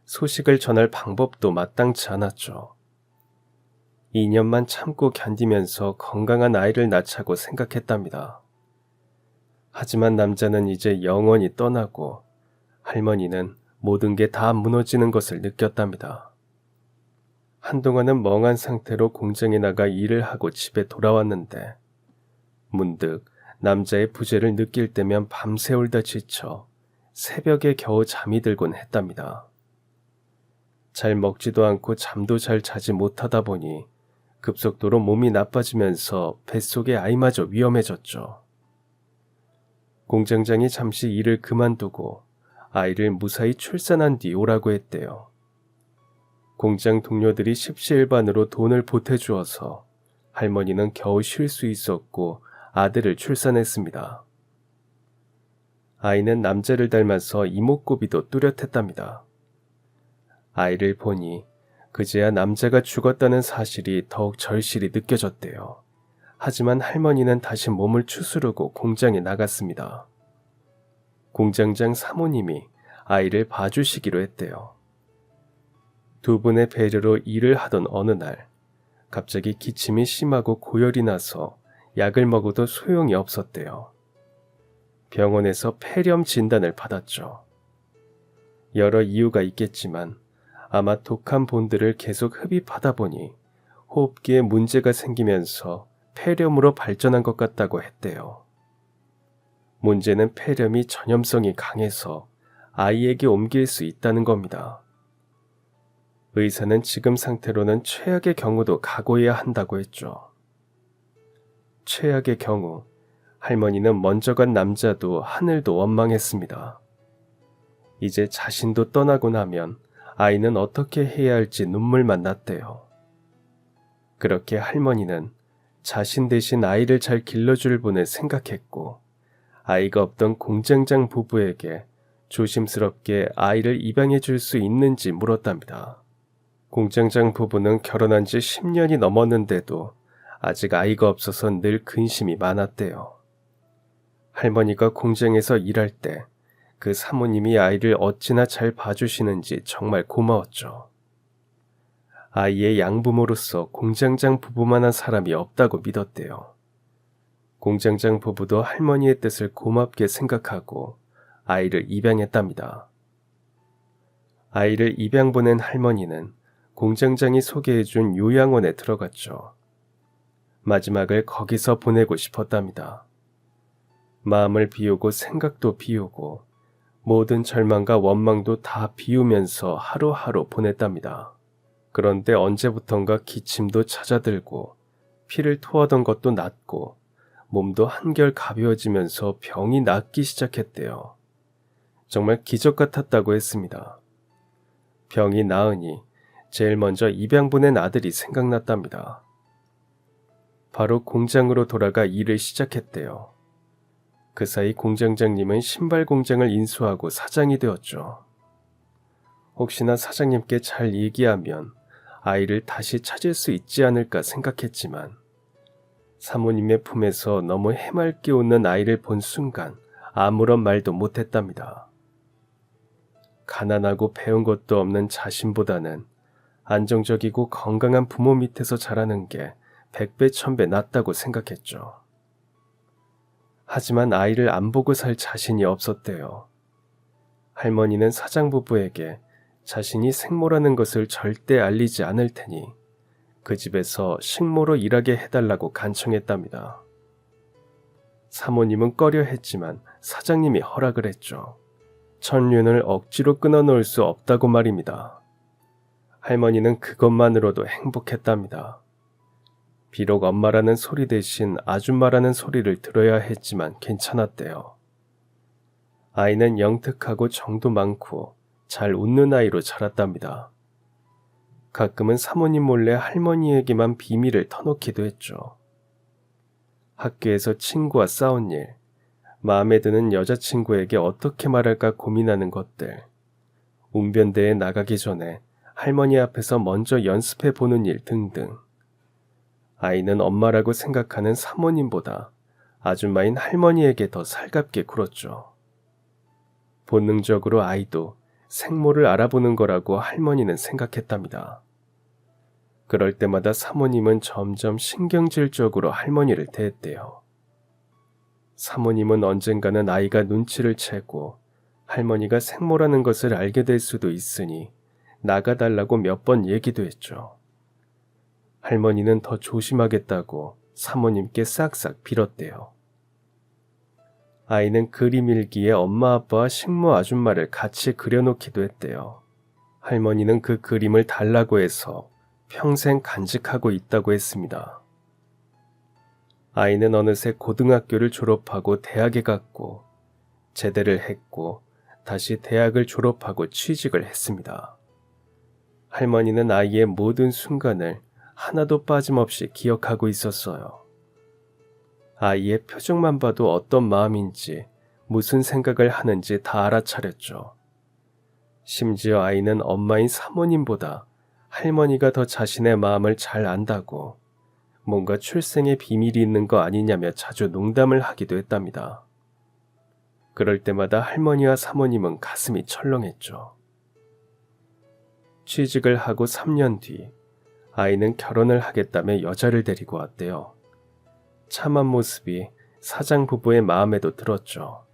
Speaker 1: 소식을 전할 방법도 마땅치 않았죠. 2년만 참고 견디면서 건강한 아이를 낳자고 생각했답니다. 하지만 남자는 이제 영원히 떠나고 할머니는 모든 게 다 무너지는 것을 느꼈답니다. 한동안은 멍한 상태로 공장에 나가 일을 하고 집에 돌아왔는데 문득 남자의 부재를 느낄 때면 밤새 울다 지쳐 새벽에 겨우 잠이 들곤 했답니다. 잘 먹지도 않고 잠도 잘 자지 못하다 보니 급속도로 몸이 나빠지면서 뱃속의 아이마저 위험해졌죠. 공장장이 잠시 일을 그만두고 아이를 무사히 출산한 뒤 오라고 했대요. 공장 동료들이 십시일반으로 돈을 보태주어서 할머니는 겨우 쉴 수 있었고 아들을 출산했습니다. 아이는 남자를 닮아서 이목구비도 뚜렷했답니다. 아이를 보니 그제야 남자가 죽었다는 사실이 더욱 절실히 느껴졌대요. 하지만 할머니는 다시 몸을 추스르고 공장에 나갔습니다. 공장장 사모님이 아이를 봐주시기로 했대요. 두 분의 배려로 일을 하던 어느 날 갑자기 기침이 심하고 고열이 나서 약을 먹어도 소용이 없었대요. 병원에서 폐렴 진단을 받았죠. 여러 이유가 있겠지만 아마 독한 본들을 계속 흡입하다 보니 호흡기에 문제가 생기면서 폐렴으로 발전한 것 같다고 했대요. 문제는 폐렴이 전염성이 강해서 아이에게 옮길 수 있다는 겁니다. 의사는 지금 상태로는 최악의 경우도 각오해야 한다고 했죠. 최악의 경우, 할머니는 먼저 간 남자도 하늘도 원망했습니다. 이제 자신도 떠나고 나면 아이는 어떻게 해야 할지 눈물만 났대요. 그렇게 할머니는 자신 대신 아이를 잘 길러줄 분을 생각했고 아이가 없던 공장장 부부에게 조심스럽게 아이를 입양해 줄 수 있는지 물었답니다. 공장장 부부는 결혼한 지 10년이 넘었는데도 아직 아이가 없어서 늘 근심이 많았대요. 할머니가 공장에서 일할 때 그 사모님이 아이를 어찌나 잘 봐주시는지 정말 고마웠죠. 아이의 양부모로서 공장장 부부만한 사람이 없다고 믿었대요. 공장장 부부도 할머니의 뜻을 고맙게 생각하고 아이를 입양했답니다. 아이를 입양 보낸 할머니는 공장장이 소개해준 요양원에 들어갔죠. 마지막을 거기서 보내고 싶었답니다. 마음을 비우고 생각도 비우고 모든 절망과 원망도 다 비우면서 하루하루 보냈답니다. 그런데 언제부턴가 기침도 잦아들고 피를 토하던 것도 낫고 몸도 한결 가벼워지면서 병이 낫기 시작했대요. 정말 기적 같았다고 했습니다. 병이 나으니 제일 먼저 입양 보낸 아들이 생각났답니다. 바로 공장으로 돌아가 일을 시작했대요. 그 사이 공장장님은 신발 공장을 인수하고 사장이 되었죠. 혹시나 사장님께 잘 얘기하면 아이를 다시 찾을 수 있지 않을까 생각했지만 사모님의 품에서 너무 해맑게 웃는 아이를 본 순간 아무런 말도 못했답니다. 가난하고 배운 것도 없는 자신보다는 안정적이고 건강한 부모 밑에서 자라는 게 100배 1000배 낫다고 생각했죠. 하지만 아이를 안 보고 살 자신이 없었대요. 할머니는 사장 부부에게 자신이 생모라는 것을 절대 알리지 않을 테니 그 집에서 식모로 일하게 해달라고 간청했답니다. 사모님은 꺼려 했지만 사장님이 허락을 했죠. 천륜을 억지로 끊어놓을 수 없다고 말입니다. 할머니는 그것만으로도 행복했답니다. 비록 엄마라는 소리 대신 아줌마라는 소리를 들어야 했지만 괜찮았대요. 아이는 영특하고 정도 많고 잘 웃는 아이로 자랐답니다. 가끔은 사모님 몰래 할머니에게만 비밀을 터놓기도 했죠. 학교에서 친구와 싸운 일, 마음에 드는 여자친구에게 어떻게 말할까 고민하는 것들, 웅변대에 나가기 전에 할머니 앞에서 먼저 연습해 보는 일 등등. 아이는 엄마라고 생각하는 사모님보다 아줌마인 할머니에게 더 살갑게 굴었죠. 본능적으로 아이도 생모를 알아보는 거라고 할머니는 생각했답니다. 그럴 때마다 사모님은 점점 신경질적으로 할머니를 대했대요. 사모님은 언젠가는 아이가 눈치를 채고 할머니가 생모라는 것을 알게 될 수도 있으니 나가달라고 몇 번 얘기도 했죠. 할머니는 더 조심하겠다고 사모님께 싹싹 빌었대요. 아이는 그림 일기에 엄마 아빠와 식모 아줌마를 같이 그려놓기도 했대요. 할머니는 그 그림을 달라고 해서 평생 간직하고 있다고 했습니다. 아이는 어느새 고등학교를 졸업하고 대학에 갔고 제대를 했고 다시 대학을 졸업하고 취직을 했습니다. 할머니는 아이의 모든 순간을 하나도 빠짐없이 기억하고 있었어요. 아이의 표정만 봐도 어떤 마음인지 무슨 생각을 하는지 다 알아차렸죠. 심지어 아이는 엄마인 사모님보다 할머니가 더 자신의 마음을 잘 안다고 뭔가 출생의 비밀이 있는 거 아니냐며 자주 농담을 하기도 했답니다. 그럴 때마다 할머니와 사모님은 가슴이 철렁했죠. 취직을 하고 3년 뒤 아이는 결혼을 하겠다며 여자를 데리고 왔대요. 참한 모습이 사장 부부의 마음에도 들었죠.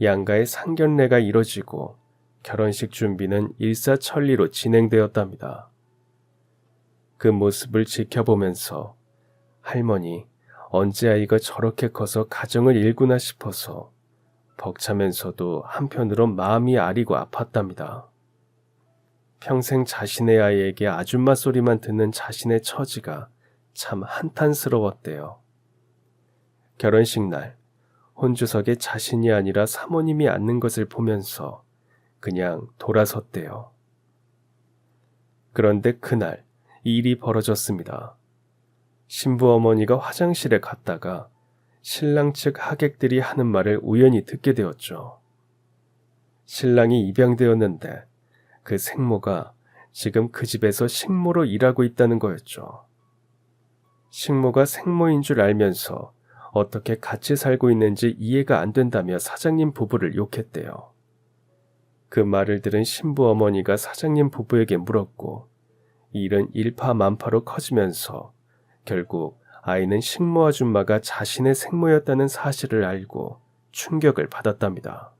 Speaker 1: 양가의 상견례가 이뤄지고 결혼식 준비는 일사천리로 진행되었답니다. 그 모습을 지켜보면서 할머니, 언제 아이가 저렇게 커서 가정을 일구나 싶어서 벅차면서도 한편으로 마음이 아리고 아팠답니다. 평생 자신의 아이에게 아줌마 소리만 듣는 자신의 처지가 참 한탄스러웠대요. 결혼식 날 혼주석에 자신이 아니라 사모님이 앉는 것을 보면서 그냥 돌아섰대요. 그런데 그날 일이 벌어졌습니다. 신부 어머니가 화장실에 갔다가 신랑 측 하객들이 하는 말을 우연히 듣게 되었죠. 신랑이 입양되었는데 그 생모가 지금 그 집에서 식모로 일하고 있다는 거였죠. 식모가 생모인 줄 알면서 어떻게 같이 살고 있는지 이해가 안 된다며 사장님 부부를 욕했대요. 그 말을 들은 신부 어머니가 사장님 부부에게 물었고 일은 일파만파로 커지면서 결국 아이는 식모 아줌마가 자신의 생모였다는 사실을 알고 충격을 받았답니다.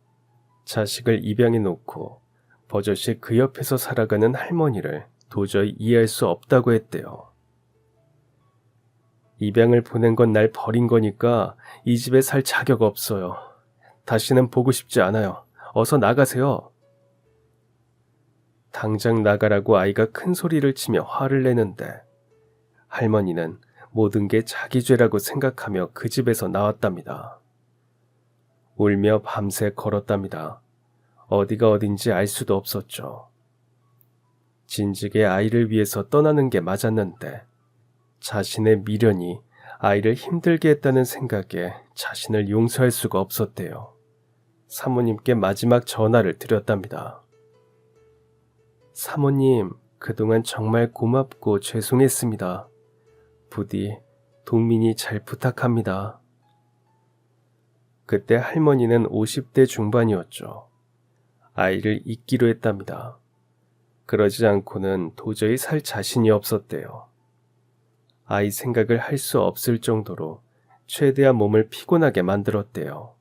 Speaker 1: 자식을 입양해 놓고 버젓이 그 옆에서 살아가는 할머니를 도저히 이해할 수 없다고 했대요. 입양을 보낸 건 날 버린 거니까 이 집에 살 자격 없어요. 다시는 보고 싶지 않아요. 어서 나가세요. 당장 나가라고 아이가 큰 소리를 치며 화를 내는데 할머니는 모든 게 자기 죄라고 생각하며 그 집에서 나왔답니다. 울며 밤새 걸었답니다. 어디가 어딘지 알 수도 없었죠. 진즉에 아이를 위해서 떠나는 게 맞았는데 자신의 미련이 아이를 힘들게 했다는 생각에 자신을 용서할 수가 없었대요. 사모님께 마지막 전화를 드렸답니다. 사모님, 그동안 정말 고맙고 죄송했습니다. 부디 동민이 잘 부탁합니다. 그때 할머니는 50대 중반이었죠. 아이를 잊기로 했답니다. 그러지 않고는 도저히 살 자신이 없었대요. 아이 생각을 할 수 없을 정도로 최대한 몸을 피곤하게 만들었대요.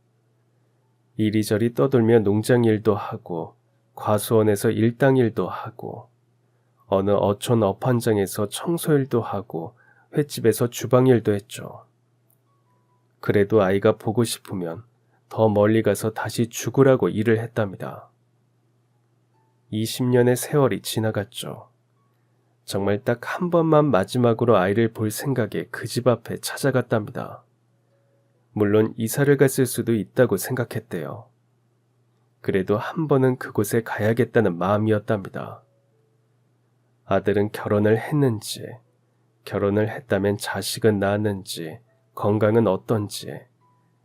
Speaker 1: 이리저리 떠돌며 농장 일도 하고 과수원에서 일당일도 하고 어느 어촌 업한장에서 청소일도 하고 횟집에서 주방일도 했죠. 그래도 아이가 보고 싶으면 더 멀리 가서 다시 죽으라고 일을 했답니다. 20년의 세월이 지나갔죠. 정말 딱 한 번만 마지막으로 아이를 볼 생각에 그 집 앞에 찾아갔답니다. 물론 이사를 갔을 수도 있다고 생각했대요. 그래도 한 번은 그곳에 가야겠다는 마음이었답니다. 아들은 결혼을 했는지, 결혼을 했다면 자식은 낳았는지, 건강은 어떤지,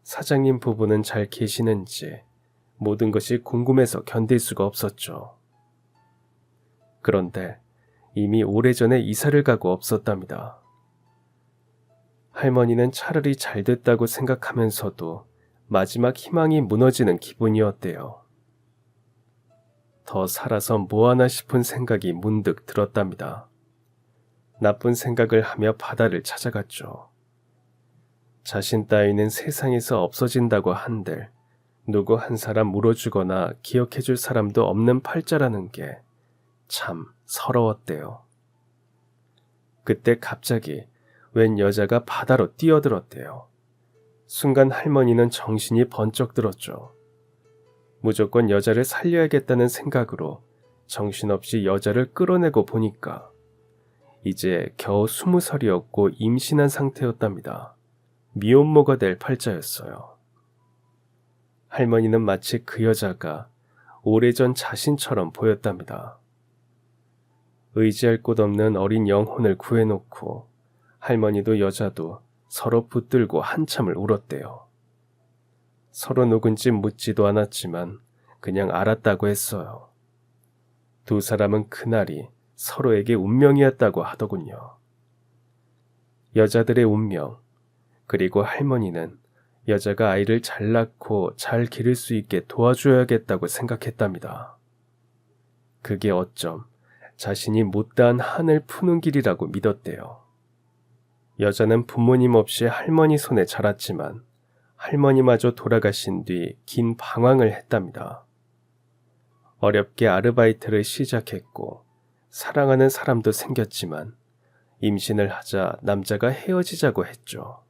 Speaker 1: 사장님 부부는 잘 계시는지, 모든 것이 궁금해서 견딜 수가 없었죠. 그런데 이미 오래전에 이사를 가고 없었답니다. 할머니는 차라리 잘 됐다고 생각하면서도 마지막 희망이 무너지는 기분이었대요. 더 살아서 뭐하나 싶은 생각이 문득 들었답니다. 나쁜 생각을 하며 바다를 찾아갔죠. 자신 따위는 세상에서 없어진다고 한들 누구 한 사람 물어주거나 기억해줄 사람도 없는 팔자라는 게 참 서러웠대요. 그때 갑자기 웬 여자가 바다로 뛰어들었대요. 순간 할머니는 정신이 번쩍 들었죠. 무조건 여자를 살려야겠다는 생각으로 정신없이 여자를 끌어내고 보니까 이제 겨우 20살이었고 임신한 상태였답니다. 미혼모가 될 팔자였어요. 할머니는 마치 그 여자가 오래전 자신처럼 보였답니다. 의지할 곳 없는 어린 영혼을 구해놓고 할머니도 여자도 서로 붙들고 한참을 울었대요. 서로 누군지 묻지도 않았지만 그냥 알았다고 했어요. 두 사람은 그날이 서로에게 운명이었다고 하더군요. 여자들의 운명, 그리고 할머니는 여자가 아이를 잘 낳고 잘 기를 수 있게 도와줘야겠다고 생각했답니다. 그게 어쩜 자신이 못다한 한을 푸는 길이라고 믿었대요. 여자는 부모님 없이 할머니 손에 자랐지만 할머니마저 돌아가신 뒤 긴 방황을 했답니다. 어렵게 아르바이트를 시작했고 사랑하는 사람도 생겼지만 임신을 하자 남자가 헤어지자고 했죠.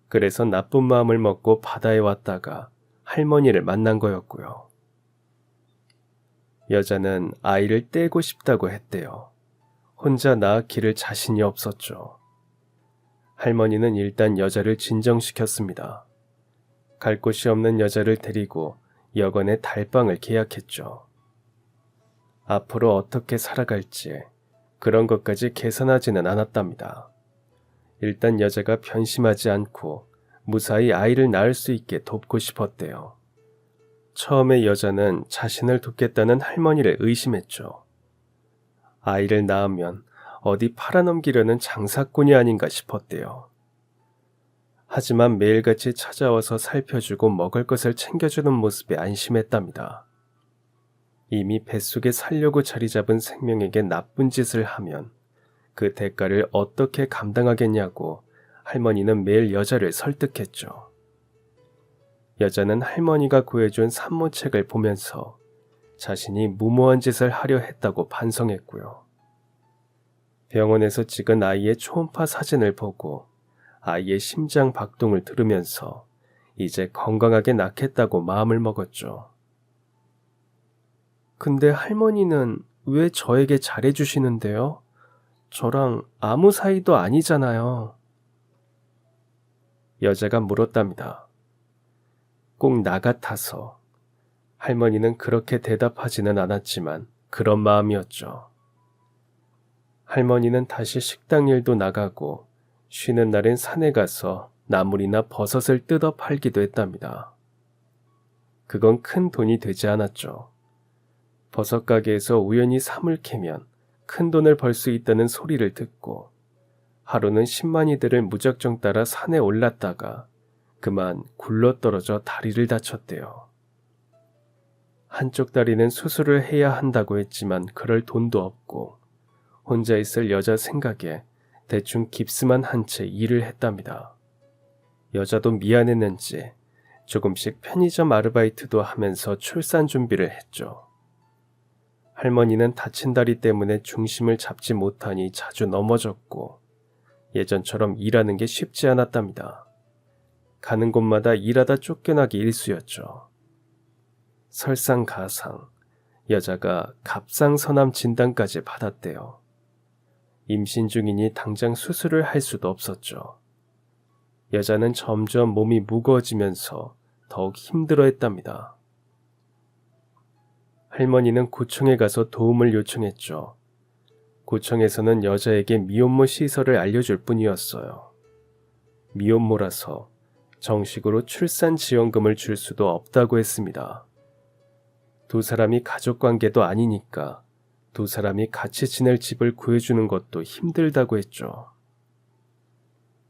Speaker 1: 그래서 나쁜 마음을 먹고 바다에 왔다가 할머니를 만난 거였고요. 여자는 아이를 떼고 싶다고 했대요. 혼자 낳기를 자신이 없었죠. 할머니는 일단 여자를 진정시켰습니다. 갈 곳이 없는 여자를 데리고 여관에 달방을 계약했죠. 앞으로 어떻게 살아갈지 그런 것까지 계산하지는 않았답니다. 일단 여자가 변심하지 않고 무사히 아이를 낳을 수 있게 돕고 싶었대요. 처음에 여자는 자신을 돕겠다는 할머니를 의심했죠. 아이를 낳으면 어디 팔아넘기려는 장사꾼이 아닌가 싶었대요. 하지만 매일같이 찾아와서 살펴주고 먹을 것을 챙겨주는 모습에 안심했답니다. 이미 뱃속에 살려고 자리 잡은 생명에게 나쁜 짓을 하면 그 대가를 어떻게 감당하겠냐고 할머니는 매일 여자를 설득했죠. 여자는 할머니가 구해준 산모책을 보면서 자신이 무모한 짓을 하려 했다고 반성했고요. 병원에서 찍은 아이의 초음파 사진을 보고 아이의 심장 박동을 들으면서 이제 건강하게 낳겠다고 마음을 먹었죠. 근데 할머니는 왜 저에게 잘해주시는데요? 저랑 아무 사이도 아니잖아요. 여자가 물었답니다. 꼭 나 같아서. 할머니는 그렇게 대답하지는 않았지만 그런 마음이었죠. 할머니는 다시 식당 일도 나가고 쉬는 날엔 산에 가서 나물이나 버섯을 뜯어 팔기도 했답니다. 그건 큰 돈이 되지 않았죠. 버섯 가게에서 우연히 삼을 캐면 큰 돈을 벌 수 있다는 소리를 듣고 하루는 신만이들을 무작정 따라 산에 올랐다가 그만 굴러떨어져 다리를 다쳤대요. 한쪽 다리는 수술을 해야 한다고 했지만 그럴 돈도 없고 혼자 있을 여자 생각에 대충 깁스만 한 채 일을 했답니다. 여자도 미안했는지 조금씩 편의점 아르바이트도 하면서 출산 준비를 했죠. 할머니는 다친 다리 때문에 중심을 잡지 못하니 자주 넘어졌고 예전처럼 일하는 게 쉽지 않았답니다. 가는 곳마다 일하다 쫓겨나기 일쑤였죠. 설상가상, 여자가 갑상선암 진단까지 받았대요. 임신 중이니 당장 수술을 할 수도 없었죠. 여자는 점점 몸이 무거워지면서 더욱 힘들어했답니다. 할머니는 구청에 가서 도움을 요청했죠. 구청에서는 여자에게 미혼모 시설을 알려줄 뿐이었어요. 미혼모라서 정식으로 출산 지원금을 줄 수도 없다고 했습니다. 두 사람이 가족관계도 아니니까 두 사람이 같이 지낼 집을 구해주는 것도 힘들다고 했죠.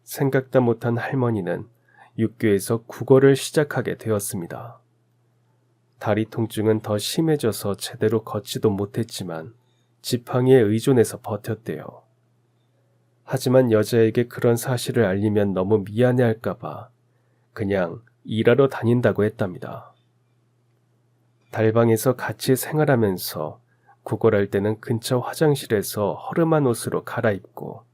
Speaker 1: 생각도 못한 할머니는 육교에서 국어를 시작하게 되었습니다. 다리 통증은 더 심해져서 제대로 걷지도 못했지만 지팡이에 의존해서 버텼대요. 하지만 여자에게 그런 사실을 알리면 너무 미안해할까봐 그냥 일하러 다닌다고 했답니다. 달방에서 같이 생활하면서 구걸할 때는 근처 화장실에서 허름한 옷으로 갈아입고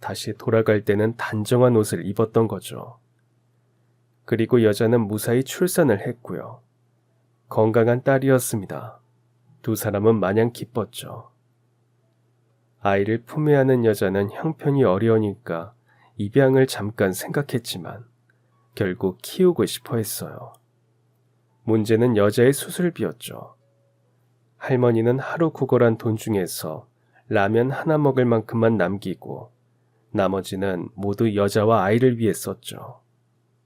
Speaker 1: 다시 돌아갈 때는 단정한 옷을 입었던 거죠. 그리고 여자는 무사히 출산을 했고요. 건강한 딸이었습니다. 두 사람은 마냥 기뻤죠. 아이를 품에 안은 여자는 형편이 어려우니까 입양을 잠깐 생각했지만 결국 키우고 싶어 했어요. 문제는 여자의 수술비였죠. 할머니는 하루 구걸한 돈 중에서 라면 하나 먹을 만큼만 남기고 나머지는 모두 여자와 아이를 위해 썼죠.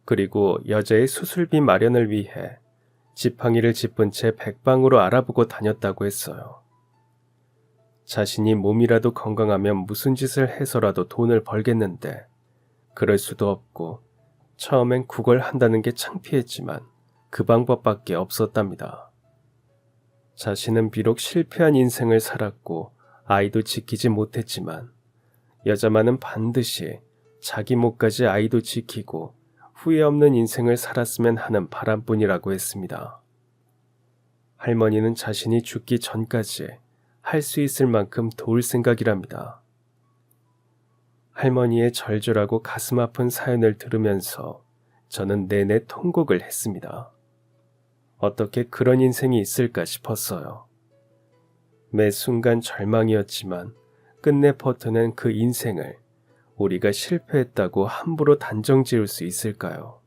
Speaker 1: 그리고 여자의 수술비 마련을 위해 지팡이를 짚은 채 백방으로 알아보고 다녔다고 했어요. 자신이 몸이라도 건강하면 무슨 짓을 해서라도 돈을 벌겠는데 그럴 수도 없고 처음엔 구걸한다는 게 창피했지만 그 방법밖에 없었답니다. 자신은 비록 실패한 인생을 살았고 아이도 지키지 못했지만 여자만은 반드시 자기 몫까지 아이도 지키고 후회 없는 인생을 살았으면 하는 바람뿐이라고 했습니다. 할머니는 자신이 죽기 전까지 할 수 있을 만큼 도울 생각이랍니다. 할머니의 절절하고 가슴 아픈 사연을 들으면서 저는 내내 통곡을 했습니다. 어떻게 그런 인생이 있을까 싶었어요. 매 순간 절망이었지만 끝내 버텨낸 그 인생을 우리가 실패했다고 함부로 단정 지을 수 있을까요?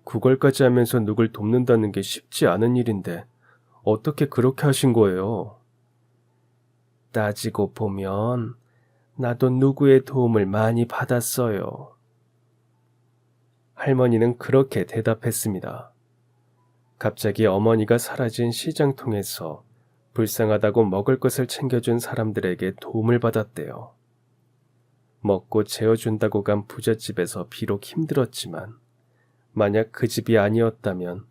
Speaker 1: 구걸까지 하면서 누굴 돕는다는 게 쉽지 않은 일인데 어떻게 그렇게 하신 거예요? 따지고 보면 나도 누구의 도움을 많이 받았어요. 할머니는 그렇게 대답했습니다. 갑자기 어머니가 사라진 시장통에서 불쌍하다고 먹을 것을 챙겨준 사람들에게 도움을 받았대요. 먹고 재워준다고 간 부잣집에서 비록 힘들었지만 만약 그 집이 아니었다면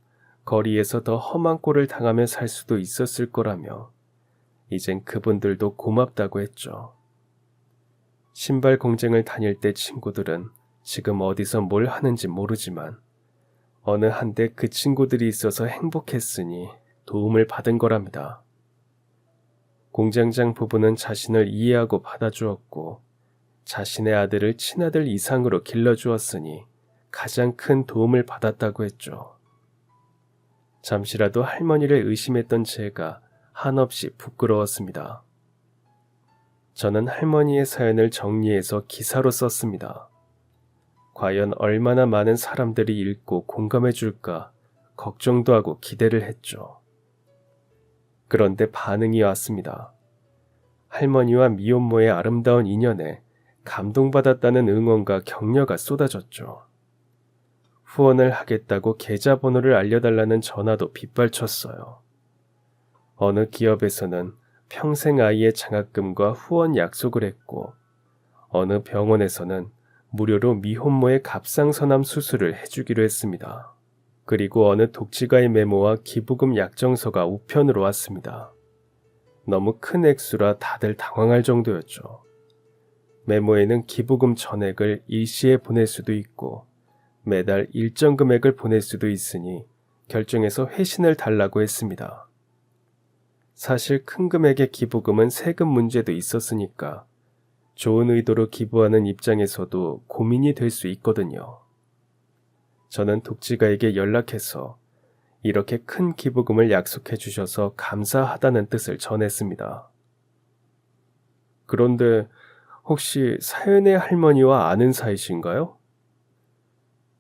Speaker 1: 거리에서 더 험한 꼴을 당하며 살 수도 있었을 거라며 이젠 그분들도 고맙다고 했죠. 신발 공장을 다닐 때 친구들은 지금 어디서 뭘 하는지 모르지만 어느 한때 그 친구들이 있어서 행복했으니 도움을 받은 거랍니다. 공장장 부부는 자신을 이해하고 받아주었고 자신의 아들을 친아들 이상으로 길러주었으니 가장 큰 도움을 받았다고 했죠. 잠시라도 할머니를 의심했던 제가 한없이 부끄러웠습니다. 저는 할머니의 사연을 정리해서 기사로 썼습니다. 과연 얼마나 많은 사람들이 읽고 공감해 줄까 걱정도 하고 기대를 했죠. 그런데 반응이 왔습니다. 할머니와 미혼모의 아름다운 인연에 감동받았다는 응원과 격려가 쏟아졌죠. 후원을 하겠다고 계좌번호를 알려달라는 전화도 빗발쳤어요. 어느 기업에서는 평생 아이의 장학금과 후원 약속을 했고, 어느 병원에서는 무료로 미혼모의 갑상선암 수술을 해주기로 했습니다. 그리고 어느 독지가의 메모와 기부금 약정서가 우편으로 왔습니다. 너무 큰 액수라 다들 당황할 정도였죠. 메모에는 기부금 전액을 일시에 보낼 수도 있고 매달 일정 금액을 보낼 수도 있으니 결정해서 회신을 달라고 했습니다. 사실 큰 금액의 기부금은 세금 문제도 있었으니까 좋은 의도로 기부하는 입장에서도 고민이 될 수 있거든요. 저는 독지가에게 연락해서 이렇게 큰 기부금을 약속해 주셔서 감사하다는 뜻을 전했습니다. 그런데 혹시 사연의 할머니와 아는 사이신가요?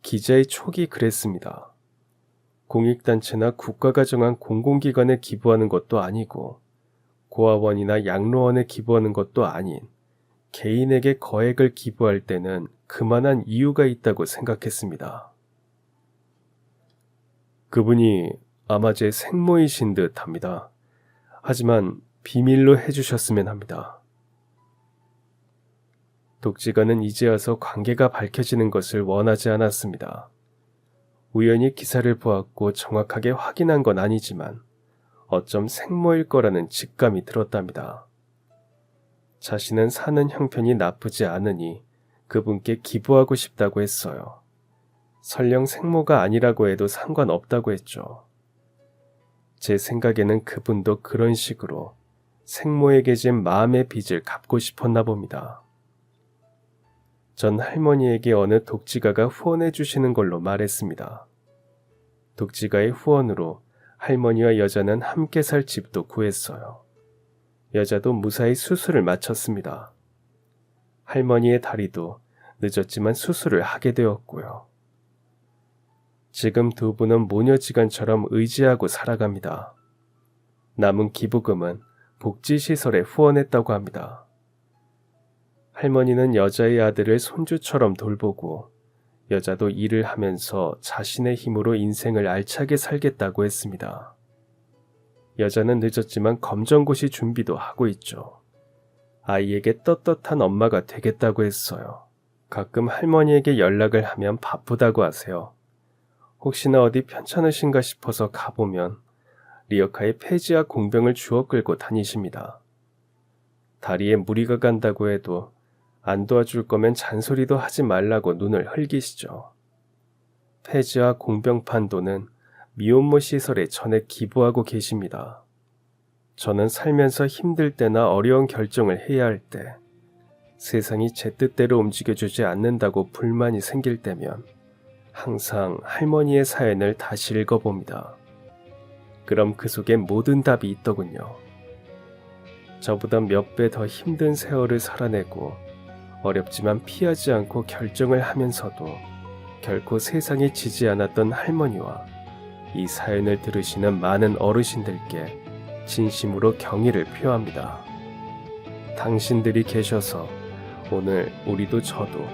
Speaker 1: 기자의 촉이 그랬습니다. 공익단체나 국가가 정한 공공기관에 기부하는 것도 아니고 고아원이나 양로원에 기부하는 것도 아닌 개인에게 거액을 기부할 때는 그만한 이유가 있다고 생각했습니다. 그분이 아마 제 생모이신 듯 합니다. 하지만 비밀로 해주셨으면 합니다. 독지가는 이제 와서 관계가 밝혀지는 것을 원하지 않았습니다. 우연히 기사를 보았고 정확하게 확인한 건 아니지만 어쩜 생모일 거라는 직감이 들었답니다. 자신은 사는 형편이 나쁘지 않으니 그분께 기부하고 싶다고 했어요. 설령 생모가 아니라고 해도 상관없다고 했죠. 제 생각에는 그분도 그런 식으로 생모에게 진 마음의 빚을 갚고 싶었나 봅니다. 전 할머니에게 어느 독지가가 후원해 주시는 걸로 말했습니다. 독지가의 후원으로 할머니와 여자는 함께 살 집도 구했어요. 여자도 무사히 수술을 마쳤습니다. 할머니의 다리도 늦었지만 수술을 하게 되었고요. 지금 두 분은 모녀지간처럼 의지하고 살아갑니다. 남은 기부금은 복지시설에 후원했다고 합니다. 할머니는 여자의 아들을 손주처럼 돌보고 여자도 일을 하면서 자신의 힘으로 인생을 알차게 살겠다고 했습니다. 여자는 늦었지만 검정고시 준비도 하고 있죠. 아이에게 떳떳한 엄마가 되겠다고 했어요. 가끔 할머니에게 연락을 하면 바쁘다고 하세요. 혹시나 어디 편찮으신가 싶어서 가보면 리어카에 폐지와 공병을 주워 끌고 다니십니다. 다리에 무리가 간다고 해도 안 도와줄 거면 잔소리도 하지 말라고 눈을 흘기시죠. 폐지와 공병판 돈은 미혼모 시설에 전액 기부하고 계십니다. 저는 살면서 힘들 때나 어려운 결정을 해야 할 때, 세상이 제 뜻대로 움직여주지 않는다고 불만이 생길 때면 항상 할머니의 사연을 다시 읽어봅니다. 그럼 그 속에 모든 답이 있더군요. 저보다 몇 배 더 힘든 세월을 살아내고 어렵지만 피하지 않고 결정을 하면서도 결코 세상에 지지 않았던 할머니와 이 사연을 들으시는 많은 어르신들께 진심으로 경의를 표합니다. 당신들이 계셔서 오늘 우리도 저도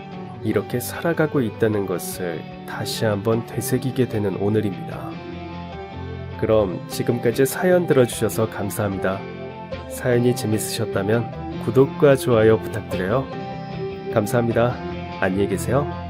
Speaker 1: 이렇게 살아가고 있다는 것을 다시 한번 되새기게 되는 오늘입니다. 그럼 지금까지 사연 들어주셔서 감사합니다. 사연이 재밌으셨다면 구독과 좋아요 부탁드려요. 감사합니다. 안녕히 계세요.